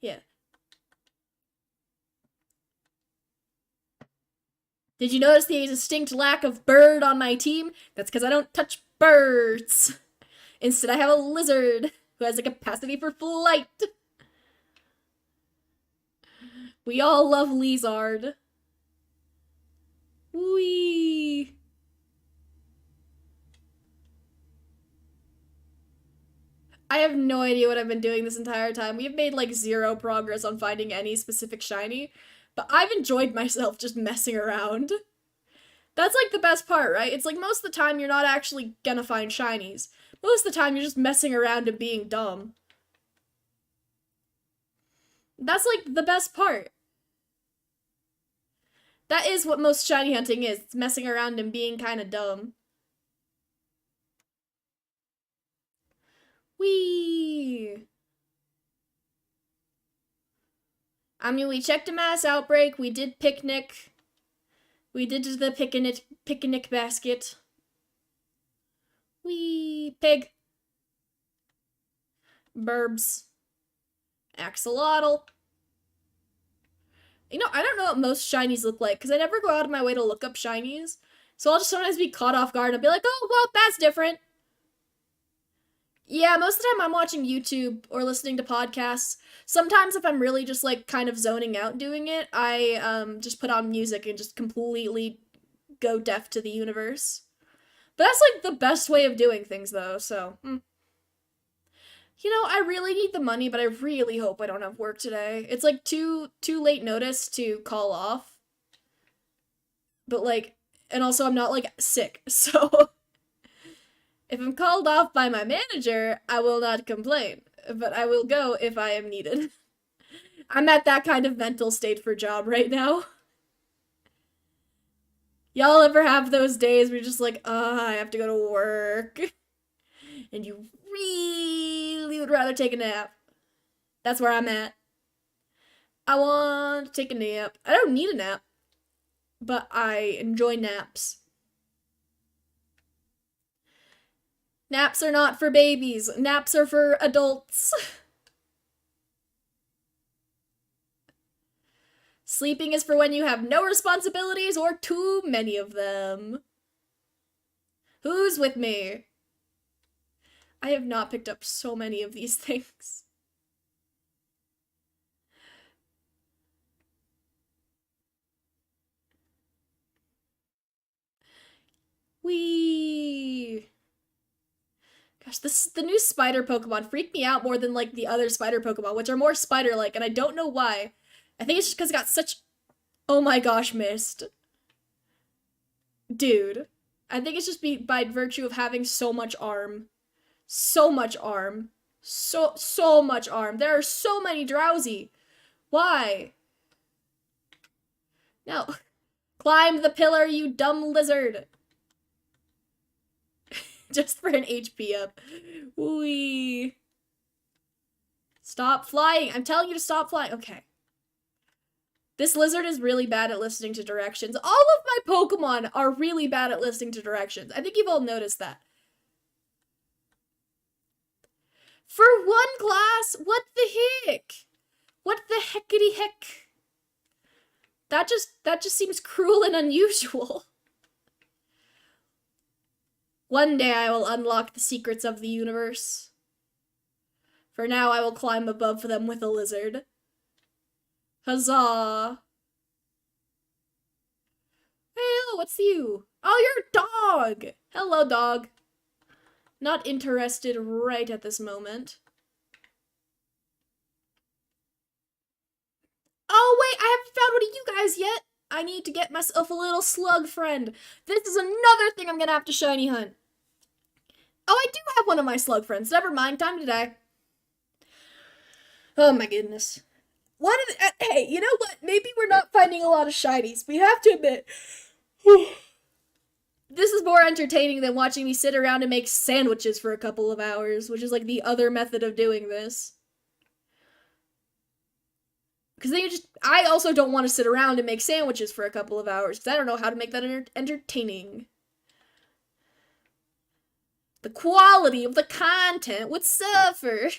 Yeah. Did you notice the distinct lack of bird on my team? That's because I don't touch birds. Instead, I have a lizard who has a capacity for flight. We all love Lizard. Whee! I have no idea what I've been doing this entire time. We have made like zero progress on finding any specific shiny, but I've enjoyed myself just messing around. That's like the best part, right? It's like most of the time you're not actually gonna find shinies. Most of the time you're just messing around and being dumb. That's like the best part. That is what most shiny hunting is. It's messing around and being kind of dumb. Whee! I mean, we checked a mass outbreak. We did picnic. We did the picnic basket. Whee! Pig. Burbs. Axolotl. You know, I don't know what most shinies look like, because I never go out of my way to look up shinies. So I'll just sometimes be caught off guard and be like, oh, well, that's different. Yeah, most of the time I'm watching YouTube or listening to podcasts. Sometimes if I'm really just, like, kind of zoning out doing it, I, just put on music and just completely go deaf to the universe. But that's, like, the best way of doing things, though, so, You know, I really need the money, but I really hope I don't have work today. It's, like, too late notice to call off. But, like, and also I'm not, like, sick, so... If I'm called off by my manager, I will not complain, but I will go if I am needed. I'm at that kind of mental state for job right now. Y'all ever have those days where you're just like, I have to go to work? And you really would rather take a nap. That's where I'm at. I want to take a nap. I don't need a nap, but I enjoy naps. Naps are not for babies. Naps are for adults. Sleeping is for when you have no responsibilities or too many of them. Who's with me? I have not picked up so many of these things. Whee! Gosh, the new spider Pokemon freaked me out more than like the other spider Pokemon, which are more spider-like, and I don't know why. I think it's just because it got such. Oh my gosh, missed. Dude. I think it's just by virtue of having so much arm. So much arm. So much arm. There are so many Drowsy. Why? No. Climb the pillar, you dumb lizard. Just for an HP up. Wee. Stop flying. I'm telling you to stop flying. Okay. This lizard is really bad at listening to directions. All of my Pokemon are really bad at listening to directions. I think you've all noticed that. For one class? What the heck? What the heckity heck? That just seems cruel and unusual. One day I will unlock the secrets of the universe. For now I will climb above them with a lizard. Huzzah! Hey, what's you? Oh, you're a dog! Hello, dog. Not interested right at this moment. Oh, wait, I haven't found one of you guys yet. I need to get myself a little slug friend. This is another thing I'm gonna have to shiny hunt. Oh, I do have one of my slug friends. Never mind, time to die. Oh my goodness. Hey, you know what? Maybe we're not finding a lot of shinies. We have to admit. This is more entertaining than watching me sit around and make sandwiches for a couple of hours, which is like the other method of doing this. Because then I also don't want to sit around and make sandwiches for a couple of hours, because I don't know how to make that entertaining. The quality of the content would suffer.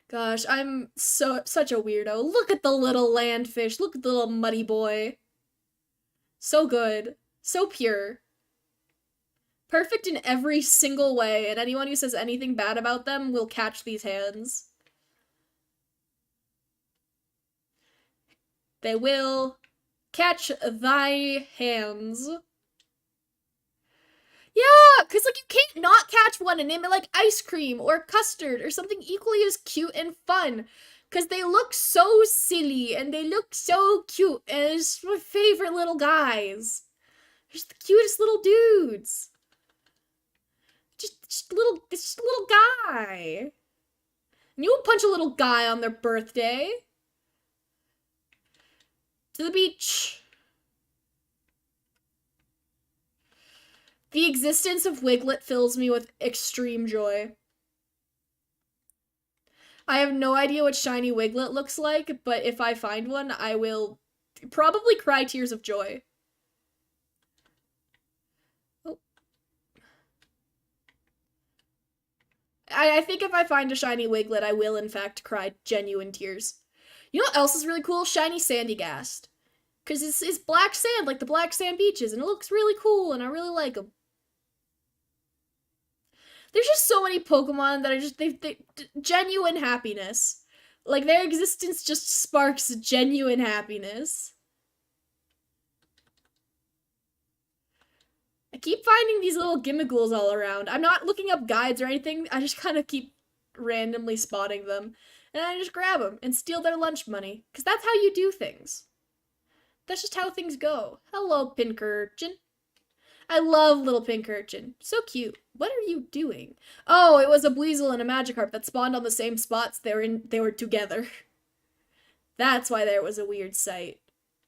Gosh, I'm such a weirdo. Look at the little landfish. Look at the little muddy boy. So good. So pure. Perfect in every single way, and anyone who says anything bad about them will catch these hands. They will catch thy hands. Yeah, because, like, you can't not catch one and name it, like, ice cream or custard or something equally as cute and fun. Because they look so silly and they look so cute, and it's my favorite little guys. They're just the cutest little dudes. Just a little guy. And you would punch a little guy on their birthday. To the beach. The existence of Wiglet fills me with extreme joy. I have no idea what shiny Wiglet looks like, but if I find one, I will probably cry tears of joy. Oh. I think if I find a shiny Wiglet, I will in fact cry genuine tears. You know what else is really cool? Shiny Sandygast. Because it's black sand, like the black sand beaches, and it looks really cool, and I really like them. There's just so many Pokemon that are just, they genuine happiness. Like, their existence just sparks genuine happiness. I keep finding these little Gimmigholes all around. I'm not looking up guides or anything, I just kind of keep randomly spotting them. And I just grab them and steal their lunch money. Because that's how you do things. That's just how things go. Hello, Pincurchin. I love little pink urchin. So cute. What are you doing? Oh, it was a Weasel and a Magikarp that spawned on the same spots. They were together. That's why there was a weird sight.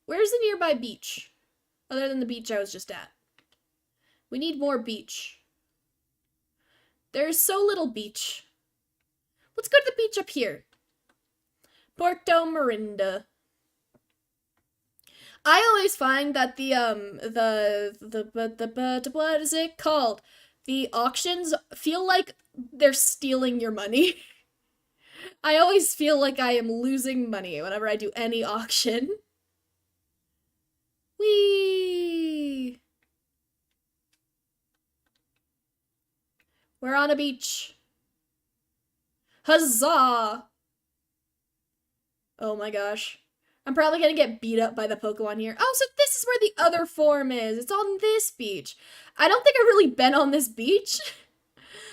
Where's the nearby beach? Other than the beach I was just at. We need more beach. There's so little beach. Let's go to the beach up here. Porto Marinda. I always find that what is it called? The auctions feel like they're stealing your money. I always feel like I am losing money whenever I do any auction. Whee! We're on a beach. Huzzah! Oh my gosh. I'm probably gonna get beat up by the Pokemon here. Oh, so this is where the other form is. It's on this beach. I don't think I've really been on this beach.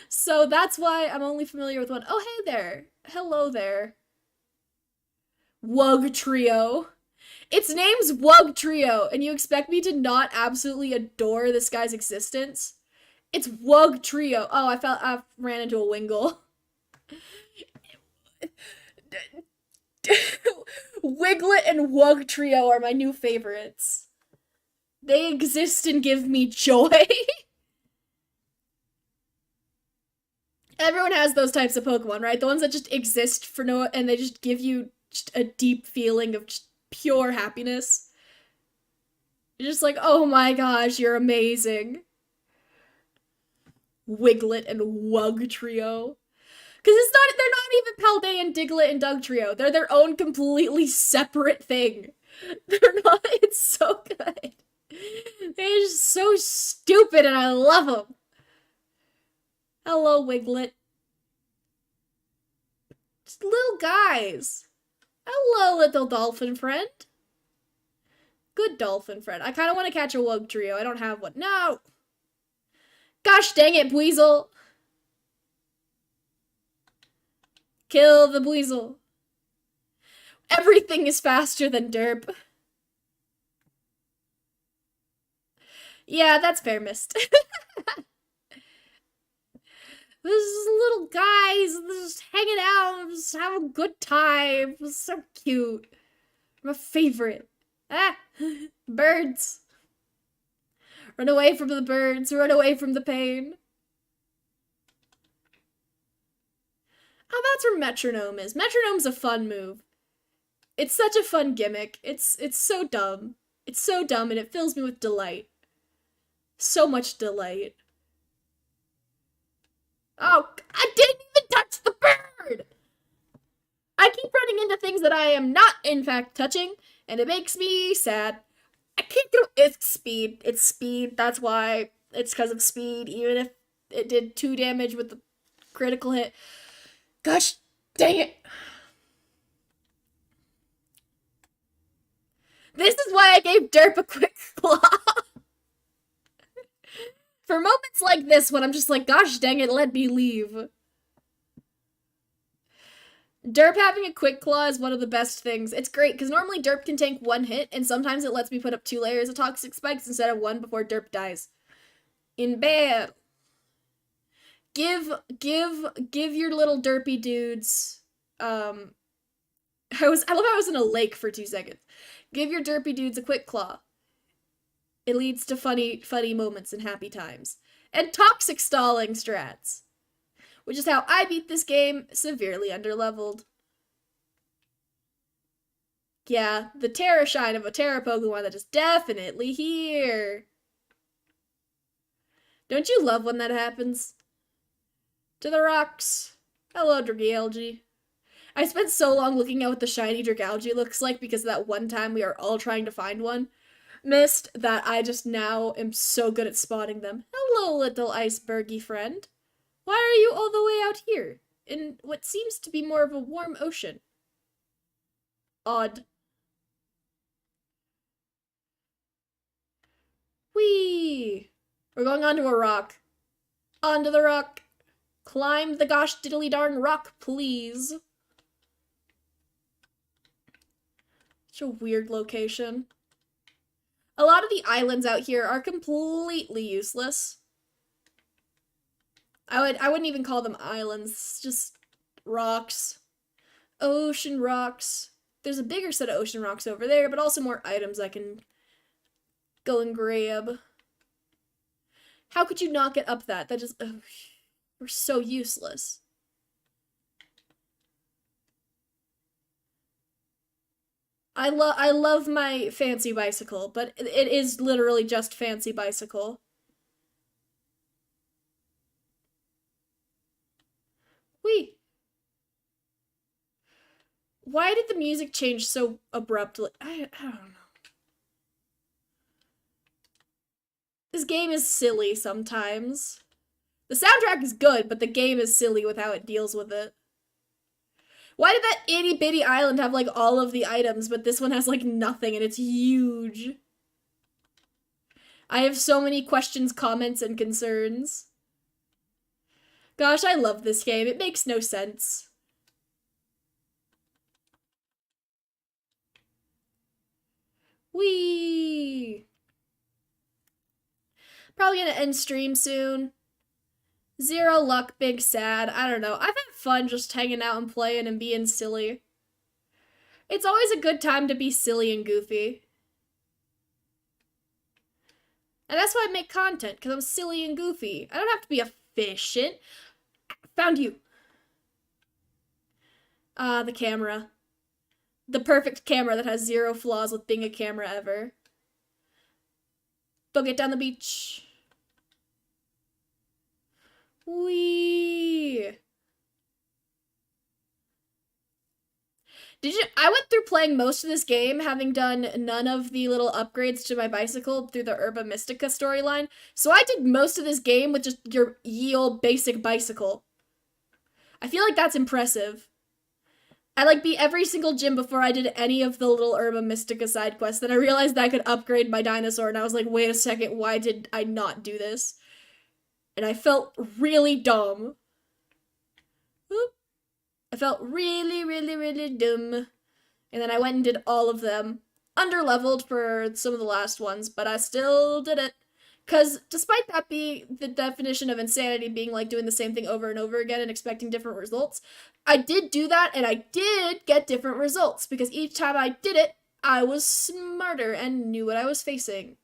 So that's why I'm only familiar with one. Oh, hey there. Hello there. Wug Trio. Its name's Wug Trio, and you expect me to not absolutely adore this guy's existence? It's Wug Trio. Oh, I ran into a Wingull. Wiglet and Wug Trio are my new favorites. They exist and give me joy. Everyone has those types of Pokemon, right? The ones that just exist for no, and they just give you just a deep feeling of just pure happiness. You're just like, oh my gosh, you're amazing. Wiglet and Wug Trio. Because they're not even Paldean, Diglett, and Dugtrio. They're their own completely separate thing. They're not, it's so good. They're just so stupid and I love them. Hello, Wiglet. Just little guys. Hello, little dolphin friend. Good dolphin friend. I kind of want to catch a Wug Trio. I don't have one. No! Gosh dang it, Weasel! Kill the Weasel. Everything is faster than Derp. Yeah, that's fair, Mist. This is little guys just hanging out, just having a good time. It's so cute. My favorite. Ah, birds. Run away from the birds. Run away from the pain. Oh, that's where Metronome is. Metronome's a fun move. It's such a fun gimmick. It's so dumb. It's so dumb and it fills me with delight. So much delight. Oh, I didn't even touch the bird! I keep running into things that I am not, in fact, touching, and it makes me sad. I can't get. It's speed. It's speed. That's why. It's because of speed, even if it did 2 damage with the critical hit. Gosh, dang it. This is why I gave Derp a quick claw. For moments like this when I'm just like, gosh dang it, let me leave. Derp having a quick claw is one of the best things. It's great, because normally Derp can tank 1 hit, and sometimes it lets me put up 2 layers of toxic spikes instead of 1 before Derp dies. In battle. Give your little derpy dudes, I love how I was in a lake for 2 seconds. Give your derpy dudes a quick claw. It leads to funny moments and happy times. And toxic stalling strats. Which is how I beat this game, severely underleveled. Yeah, the Terra Shine of a Terra Pokemon that is definitely here. Don't you love when that happens? To the rocks. Hello, Dragalge. I spent so long looking at what the shiny Dragalge looks like because of that one time we are all trying to find one. Missed that I just now am so good at spotting them. Hello, little icebergy friend. Why are you all the way out here, in what seems to be more of a warm ocean? Odd. Whee! We're going onto a rock. Onto the rock. Climb the gosh diddly darn rock, please. Such a weird location. A lot of the islands out here are completely useless. I wouldn't even call them islands, just rocks. Ocean rocks. There's a bigger set of ocean rocks over there, but also more items I can go and grab. How could you not get up that? That just, we're so useless. I love my fancy bicycle, but it is literally just fancy bicycle. Wait. Why did the music change so abruptly? I don't know. This game is silly sometimes. The soundtrack is good, but the game is silly with how it deals with it. Why did that itty bitty island have like all of the items, but this one has like nothing and it's huge? I have so many questions, comments, and concerns. Gosh, I love this game. It makes no sense. Whee! Probably gonna end stream soon. Zero luck, big sad. I don't know. I've had fun just hanging out and playing and being silly. It's always a good time to be silly and goofy. And that's why I make content, because I'm silly and goofy. I don't have to be efficient. Found you. The camera. The perfect camera that has zero flaws with being a camera ever. Go get down the beach. Whee! I went through playing most of this game, having done none of the little upgrades to my bicycle through the Urba Mystica storyline. So I did most of this game with just your ye old basic bicycle. I feel like that's impressive. I like beat every single gym before I did any of the little Urba Mystica side quests. Then I realized that I could upgrade my dinosaur, and I was like, wait a second, why did I not do this? And I felt really dumb. Oop. I felt really, really, really dumb. And then I went and did all of them. Underleveled for some of the last ones, but I still did it. Because despite that being the definition of insanity, being like doing the same thing over and over again and expecting different results, I did do that and I did get different results. Because each time I did it, I was smarter and knew what I was facing.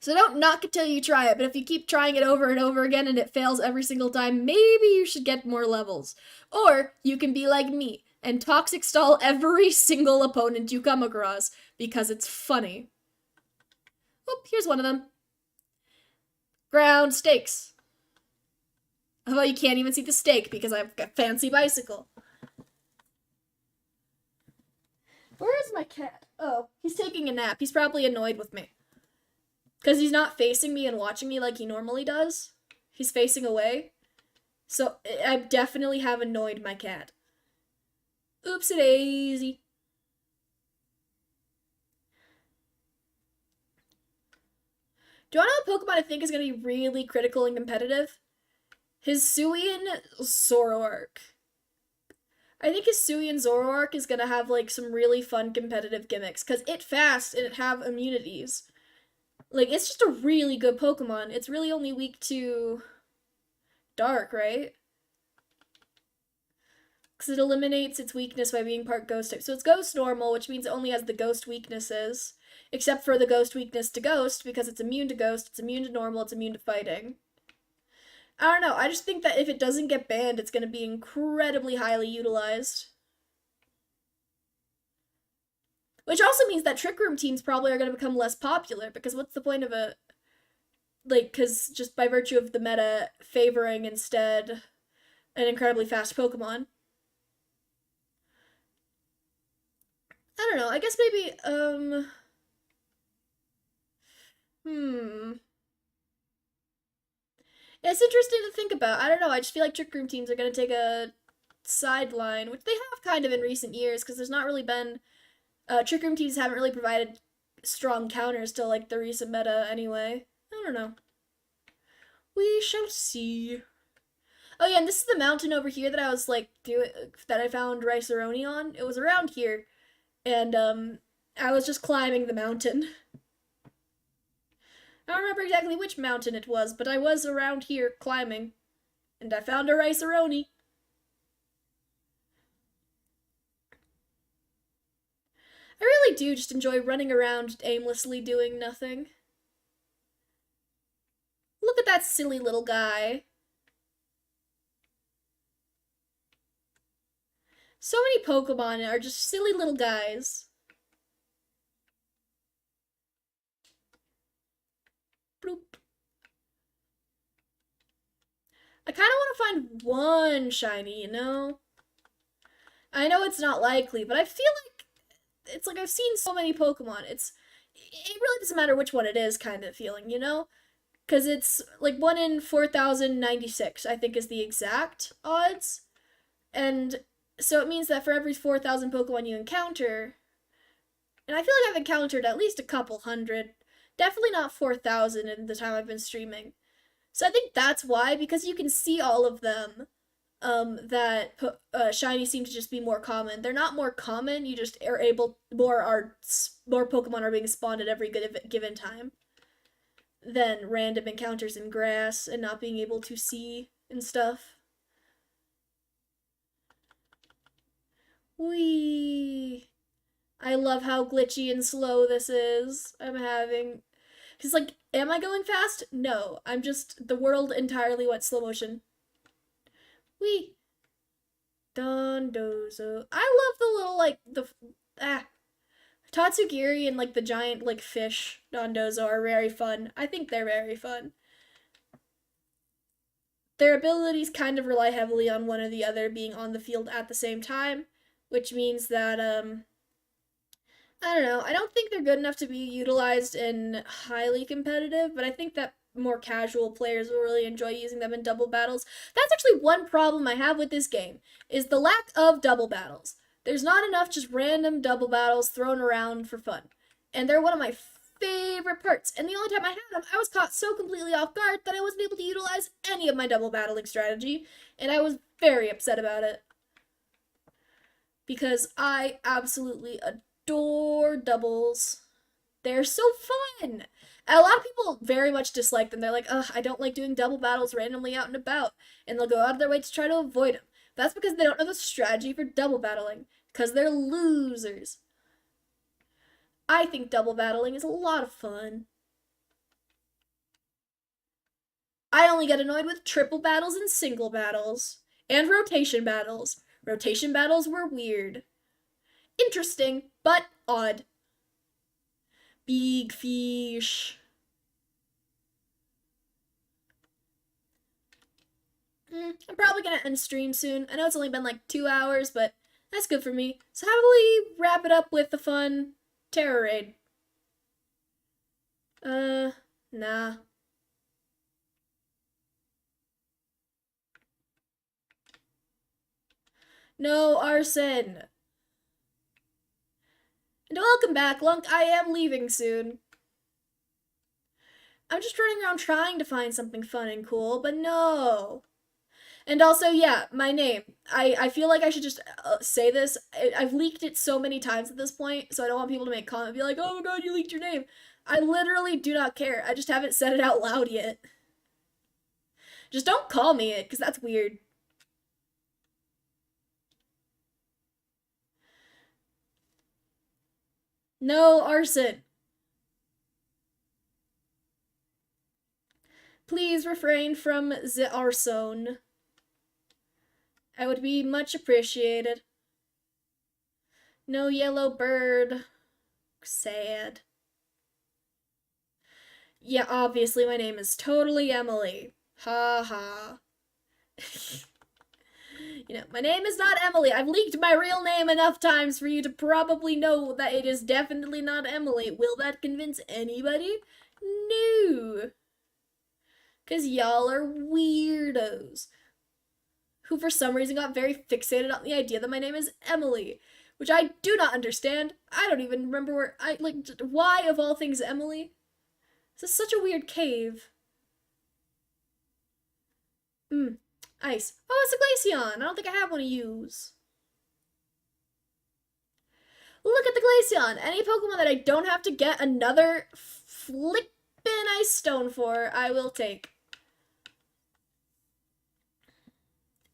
So don't knock it till you try it, but if you keep trying it over and over again and it fails every single time, maybe you should get more levels. Or you can be like me and toxic stall every single opponent you come across because it's funny. Oop, here's one of them. Ground stakes. Oh, you can't even see the stake because I've got a fancy bicycle. Where is my cat? Oh, he's taking a nap. He's probably annoyed with me. Because he's not facing me and watching me like he normally does. He's facing away. So I definitely have annoyed my cat. Oopsie daisy. Do you want to know a Pokemon I think is going to be really critical and competitive? Hisuian Zoroark. I think Hisuian Zoroark is going to have like some really fun competitive gimmicks. Because it's fast and it have immunities. Like, it's just a really good Pokemon. It's really only weak to Dark, right? Because it eliminates its weakness by being part Ghost type. So it's Ghost normal, which means it only has the Ghost weaknesses. Except for the Ghost weakness to Ghost, because it's immune to Ghost, it's immune to normal, it's immune to fighting. I don't know, I just think that if it doesn't get banned, it's going to be incredibly highly utilized. Which also means that Trick Room teams probably are going to become less popular, because what's the point of a... Like, because just by virtue of the meta favoring instead an incredibly fast Pokemon. I don't know, I guess maybe, It's interesting to think about. I don't know, I just feel like Trick Room teams are going to take a sideline, which they have kind of in recent years, because there's not really been... Trick Room teams haven't really provided strong counters to, like, the recent meta anyway. I don't know. We shall see. Oh yeah, and this is the mountain over here that I was, like, that I found Rice-A-Roni on. It was around here. And, I was just climbing the mountain. I don't remember exactly which mountain it was, but I was around here climbing. And I found a rice-a-roni. I really do just enjoy running around aimlessly doing nothing. Look at that silly little guy. So many Pokemon are just silly little guys. Bloop. I kind of want to find one shiny, you know? I know it's not likely, but I feel like it's like I've seen so many Pokemon. It really doesn't matter which one it is kind of feeling, you know? Because it's like 1 in 4,096, I think is the exact odds. And so it means that for every 4,000 Pokemon you encounter, and I feel like I've encountered at least a couple hundred, definitely not 4,000 in the time I've been streaming. So I think that's why, because you can see all of them, that shiny seem to just be more common. They're not more common. You just are able more Pokemon are being spawned at every given time than random encounters in grass and not being able to see and stuff. Whee! I love how glitchy and slow this is. I'm having. Because, like, am I going fast? No. I'm just. The world entirely went slow motion. Whee! Dondozo. I love the little, like, Tatsugiri and, like, the giant, like, fish Dondozo are very fun. I think they're very fun. Their abilities kind of rely heavily on one or the other being on the field at the same time, which means that, I don't know. I don't think they're good enough to be utilized in highly competitive, but I think that more casual players will really enjoy using them in double battles. That's actually one problem I have with this game, is the lack of double battles. There's not enough just random double battles thrown around for fun. And they're one of my favorite parts. And the only time I had them, I was caught so completely off guard that I wasn't able to utilize any of my double battling strategy, and I was very upset about it. Because I absolutely adore doubles. They're so fun. And a lot of people very much dislike them. They're like, ugh, I don't like doing double battles randomly out and about. And they'll go out of their way to try to avoid them. That's because they don't know the strategy for double battling. Because they're losers. I think double battling is a lot of fun. I only get annoyed with triple battles and single battles. And rotation battles. Rotation battles were weird. Interesting, but odd. Big fish. I'm probably gonna end stream soon. I know it's only been like 2 hours, but that's good for me. So how about we wrap it up with the fun terror raid? Nah. No arson. And welcome back, Lunk. I am leaving soon. I'm just running around trying to find something fun and cool, but no. And also, yeah, my name. I feel like I should just say this. I've leaked it so many times at this point, so I don't want people to make comment and be like, oh my god, you leaked your name. I literally do not care. I just haven't said it out loud yet. Just don't call me it, because that's weird. No arson. Please refrain from the arson. I would be much appreciated. No yellow bird. Sad. Yeah, obviously my name is totally Emily. Ha ha. You know, my name is not Emily. I've leaked my real name enough times for you to probably know that it is definitely not Emily. Will that convince anybody? No. Because y'all are weirdos. Who for some reason got very fixated on the idea that my name is Emily. Which I do not understand. I don't even remember why of all things Emily? This is such a weird cave. Ice. Oh, it's a Glaceon. I don't think I have one to use. Look at the Glaceon. Any Pokemon that I don't have to get another flippin' Ice Stone for, I will take.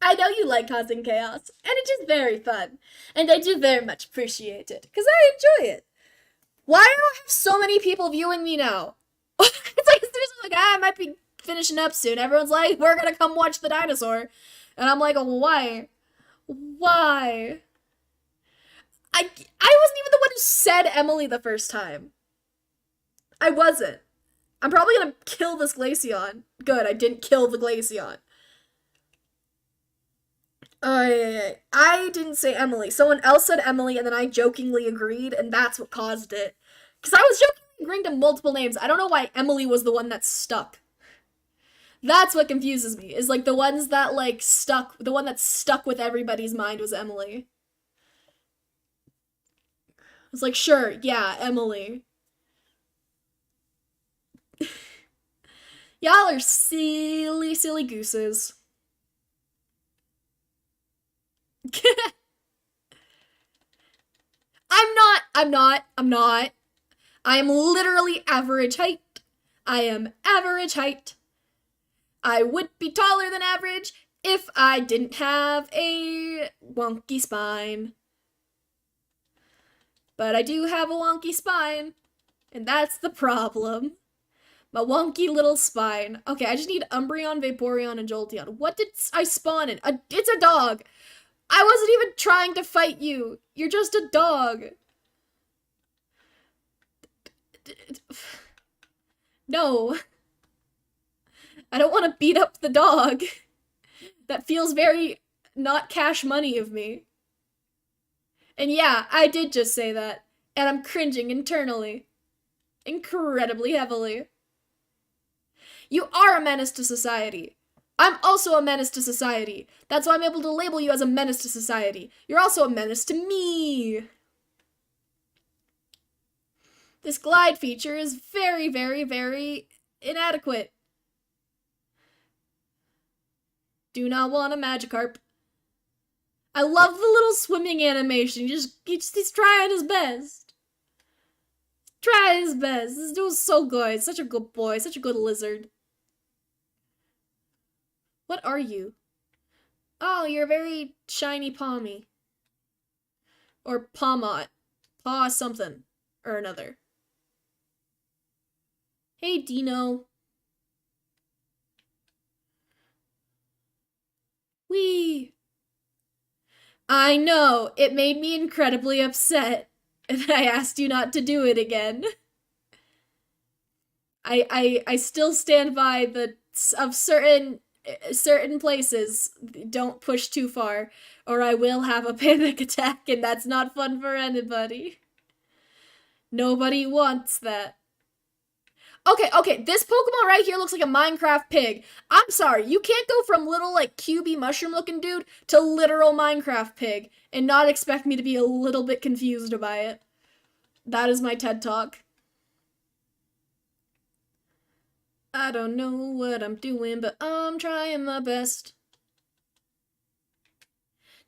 I know you like causing chaos, and it's just very fun. And I do very much appreciate it, because I enjoy it. Why do I have so many people viewing me now? It's like, seriously, like, I might be finishing up soon. Everyone's like, we're gonna come watch the dinosaur. And I'm like, why? Why? I wasn't even the one who said Emily the first time. I wasn't. I'm probably gonna kill this Glaceon. Good, I didn't kill the Glaceon. I didn't say Emily. Someone else said Emily, and then I jokingly agreed, and that's what caused it. Because I was jokingly agreeing to multiple names. I don't know why Emily was the one that stuck. That's what confuses me, is like the ones that like stuck, the one that stuck with everybody's mind was Emily. I was like, sure, yeah, Emily. Y'all are silly, silly gooses. I'm not. I am literally average height. I am average height. I would be taller than average if I didn't have a wonky spine. But I do have a wonky spine, and that's the problem. My wonky little spine. Okay, I just need Umbreon, Vaporeon, and Jolteon. What did I spawn in? It's a dog! I wasn't even trying to fight you! You're just a dog! No. I don't want to beat up the dog. That feels very not cash money of me. And yeah, I did just say that. And I'm cringing internally. Incredibly heavily. You are a menace to society. I'm also a menace to society. That's why I'm able to label you as a menace to society. You're also a menace to me. This glide feature is very, very, very inadequate. Do not want a Magikarp. I love the little swimming animation. He's trying his best. Trying his best. This dude is so good. Such a good boy. Such a good lizard. What are you? Oh, you're very shiny palmy. Or Pawmot. Paw something or another. Hey, Dino. Whee! I know, it made me incredibly upset, and I asked you not to do it again. I still stand by the of certain places, don't push too far, or I will have a panic attack, and that's not fun for anybody. Nobody wants that. Okay, this Pokemon right here looks like a Minecraft pig. I'm sorry, you can't go from little, like, cubey mushroom-looking dude to literal Minecraft pig and not expect me to be a little bit confused by it. That is my TED Talk. I don't know what I'm doing, but I'm trying my best.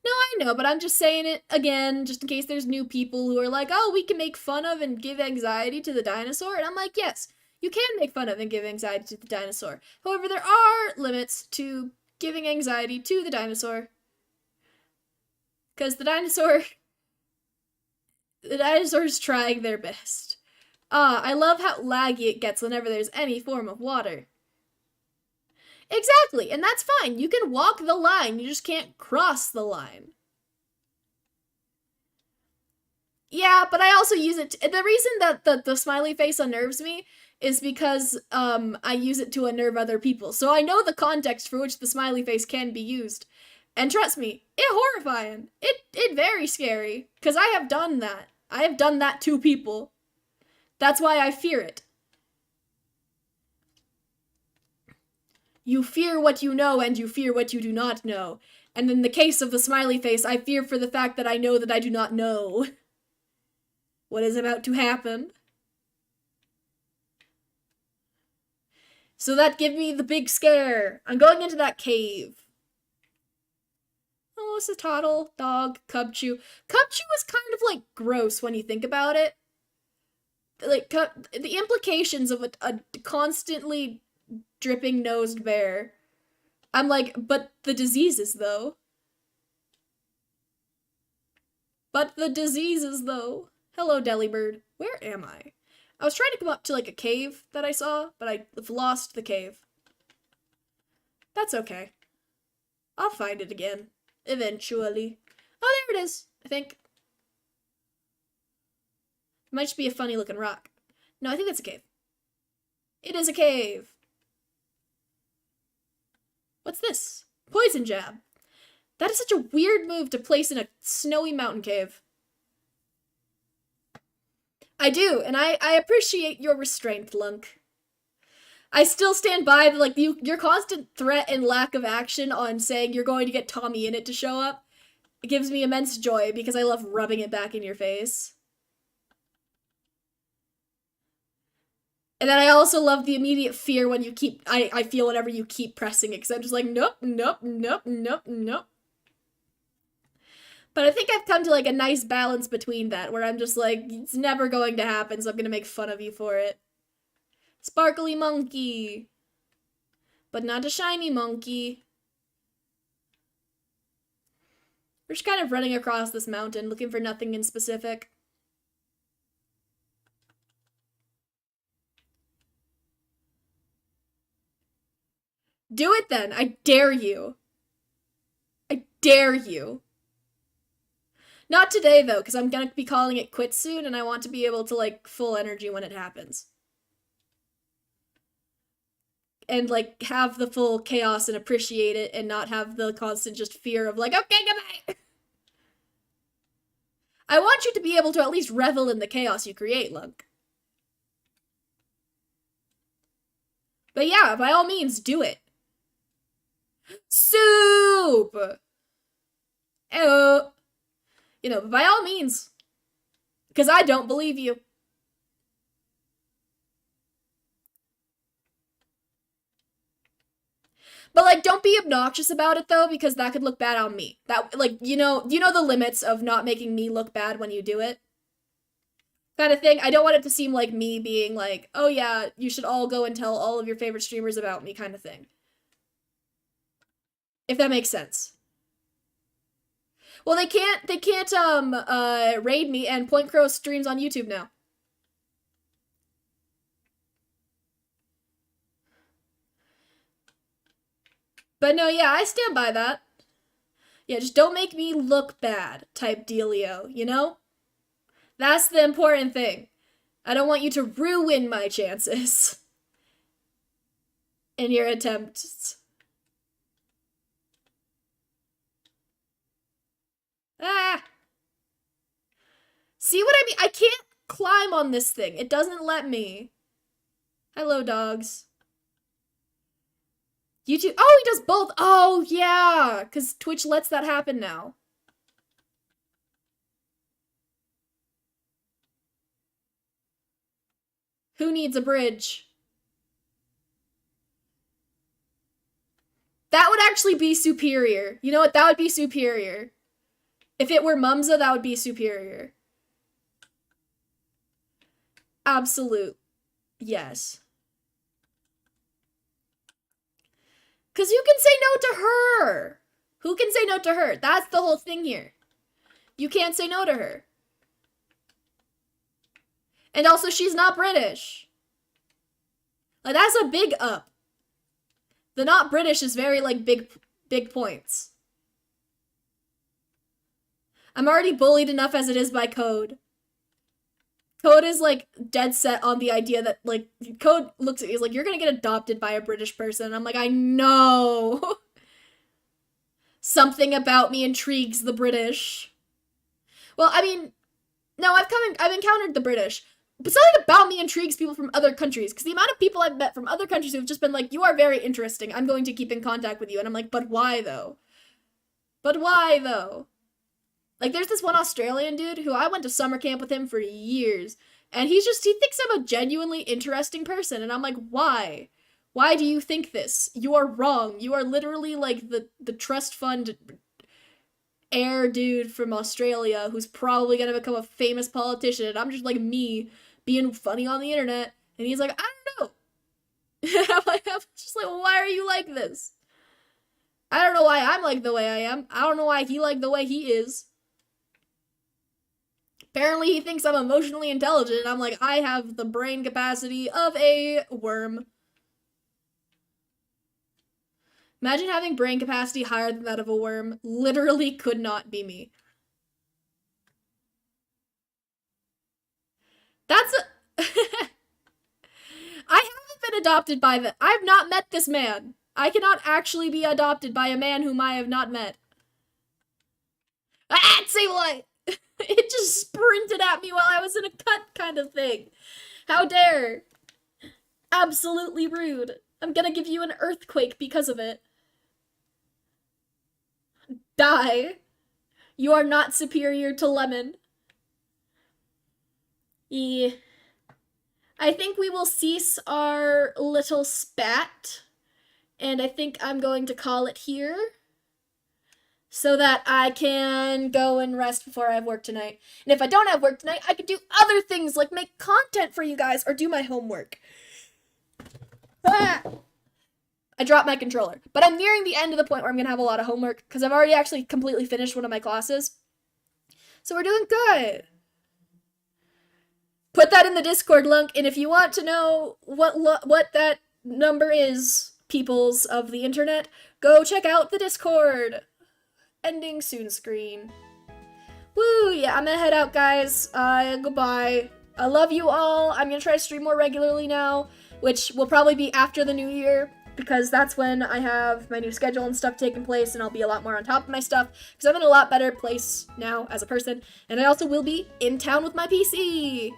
No, I know, but I'm just saying it again, just in case there's new people who are like, oh, we can make fun of and give anxiety to the dinosaur. And I'm like, yes, you can make fun of and give anxiety to the dinosaur. However, there are limits to giving anxiety to the dinosaur. Because the dinosaur's trying their best. I love how laggy it gets whenever there's any form of water. Exactly, and that's fine. You can walk the line, you just can't cross the line. Yeah, but I also use it the reason that the smiley face unnerves me is because I use it to unnerve other people. So I know the context for which the smiley face can be used. And trust me, it's horrifying. It very scary. Because I have done that. I have done that to people. That's why I fear it. You fear what you know and you fear what you do not know. And in the case of the smiley face, I fear for the fact that I know that I do not know what is about to happen. So that gave me the big scare. I'm going into that cave. Oh, Mousatoddle, dog, Cubchew. Cubchew is kind of like gross when you think about it. Like the implications of a constantly dripping nosed bear. I'm like, but the diseases though. But the diseases though. Hello, Delibird. Where am I? I was trying to come up to like a cave that I saw, but I've lost the cave. That's okay. I'll find it again. Eventually. Oh, there it is, I think. It might just be a funny looking rock. No, I think that's a cave. It is a cave. What's this? Poison jab. That is such a weird move to place in a snowy mountain cave. I do, and I appreciate your restraint, Lunk. I still stand by like your constant threat and lack of action on saying you're going to get Tommy in it to show up. It gives me immense joy because I love rubbing it back in your face. And then I also love the immediate fear when you keep, I feel whenever you keep pressing it, because I'm just like, nope, nope, nope, nope, nope. But I think I've come to like a nice balance between that, where I'm just like, it's never going to happen, so I'm gonna make fun of you for it. Sparkly monkey. But not a shiny monkey. We're just kind of running across this mountain, looking for nothing in specific. Do it then. I dare you. I dare you. Not today, though, because I'm gonna be calling it quits soon, and I want to be able to, like, full energy when it happens. And, like, have the full chaos and appreciate it, and not have the constant just fear of, like, okay, goodbye! I want you to be able to at least revel in the chaos you create, Lunk. But yeah, by all means, do it. Soup! Oh. You know, by all means. Because I don't believe you. But, like, don't be obnoxious about it, though, because that could look bad on me. That, like, you know the limits of not making me look bad when you do it? Kind of thing. I don't want it to seem like me being like, oh yeah, you should all go and tell all of your favorite streamers about me kind of thing. If that makes sense. Well, they can't raid me, and Point Crow streams on YouTube now. But no, yeah, I stand by that. Yeah, just don't make me look bad type dealio, you know? That's the important thing. I don't want you to ruin my chances in your attempts. Ah! See what I mean? I can't climb on this thing. It doesn't let me. Hello, dogs. YouTube. Oh, he does both. Oh, yeah. Because Twitch lets that happen now. Who needs a bridge? That would actually be superior. You know what? That would be superior. If it were Mumza, that would be superior. Absolute. Yes. Because who can say no to her? Who can say no to her? That's the whole thing here. You can't say no to her. And also, she's not British. Like, that's a big up. The not British is very, like, big points. I'm already bullied enough as it is by Code. Code is, like, dead set on the idea that, like, Code looks at me, he's like, you're gonna get adopted by a British person. And I'm like, I know. Something about me intrigues the British. Well, I mean, no, I've encountered the British. But something about me intrigues people from other countries, because the amount of people I've met from other countries who've just been like, you are very interesting, I'm going to keep in contact with you. And I'm like, but why, though? But why, though? Like, there's this one Australian dude who I went to summer camp with him for years, and he thinks I'm a genuinely interesting person, and I'm like, why? Why do you think this? You are wrong. You are literally, like, the trust fund air dude from Australia who's probably gonna become a famous politician, and I'm just like me being funny on the internet, and he's like, I don't know. I'm just like, why are you like this? I don't know why I'm like the way I am. I don't know why he like the way he is. Apparently he thinks I'm emotionally intelligent, and I'm like, I have the brain capacity of a worm. Imagine having brain capacity higher than that of a worm. Literally could not be me. That's a... I haven't been adopted by the... I've not met this man. I cannot actually be adopted by a man whom I have not met. Ah, say what? It just sprinted at me while I was in a cut kind of thing. How dare. Absolutely rude. I'm gonna give you an earthquake because of it. Die. You are not superior to Lemon. Yeah. I think we will cease our little spat. And I think I'm going to call it here, so that I can go and rest before I have work tonight. And if I don't have work tonight, I could do other things like make content for you guys or do my homework. Ah! I dropped my controller. But I'm nearing the end of the point where I'm going to have a lot of homework because I've already actually completely finished one of my classes. So we're doing good. Put that in the Discord link, and if you want to know what that number is, peoples of the internet, go check out the Discord. Ending soon screen. Woo, yeah, I'm gonna head out, guys. Goodbye. I love you all. I'm gonna try to stream more regularly now, which will probably be after the new year, because that's when I have my new schedule and stuff taking place, and I'll be a lot more on top of my stuff, because I'm in a lot better place now as a person, and I also will be in town with my PC.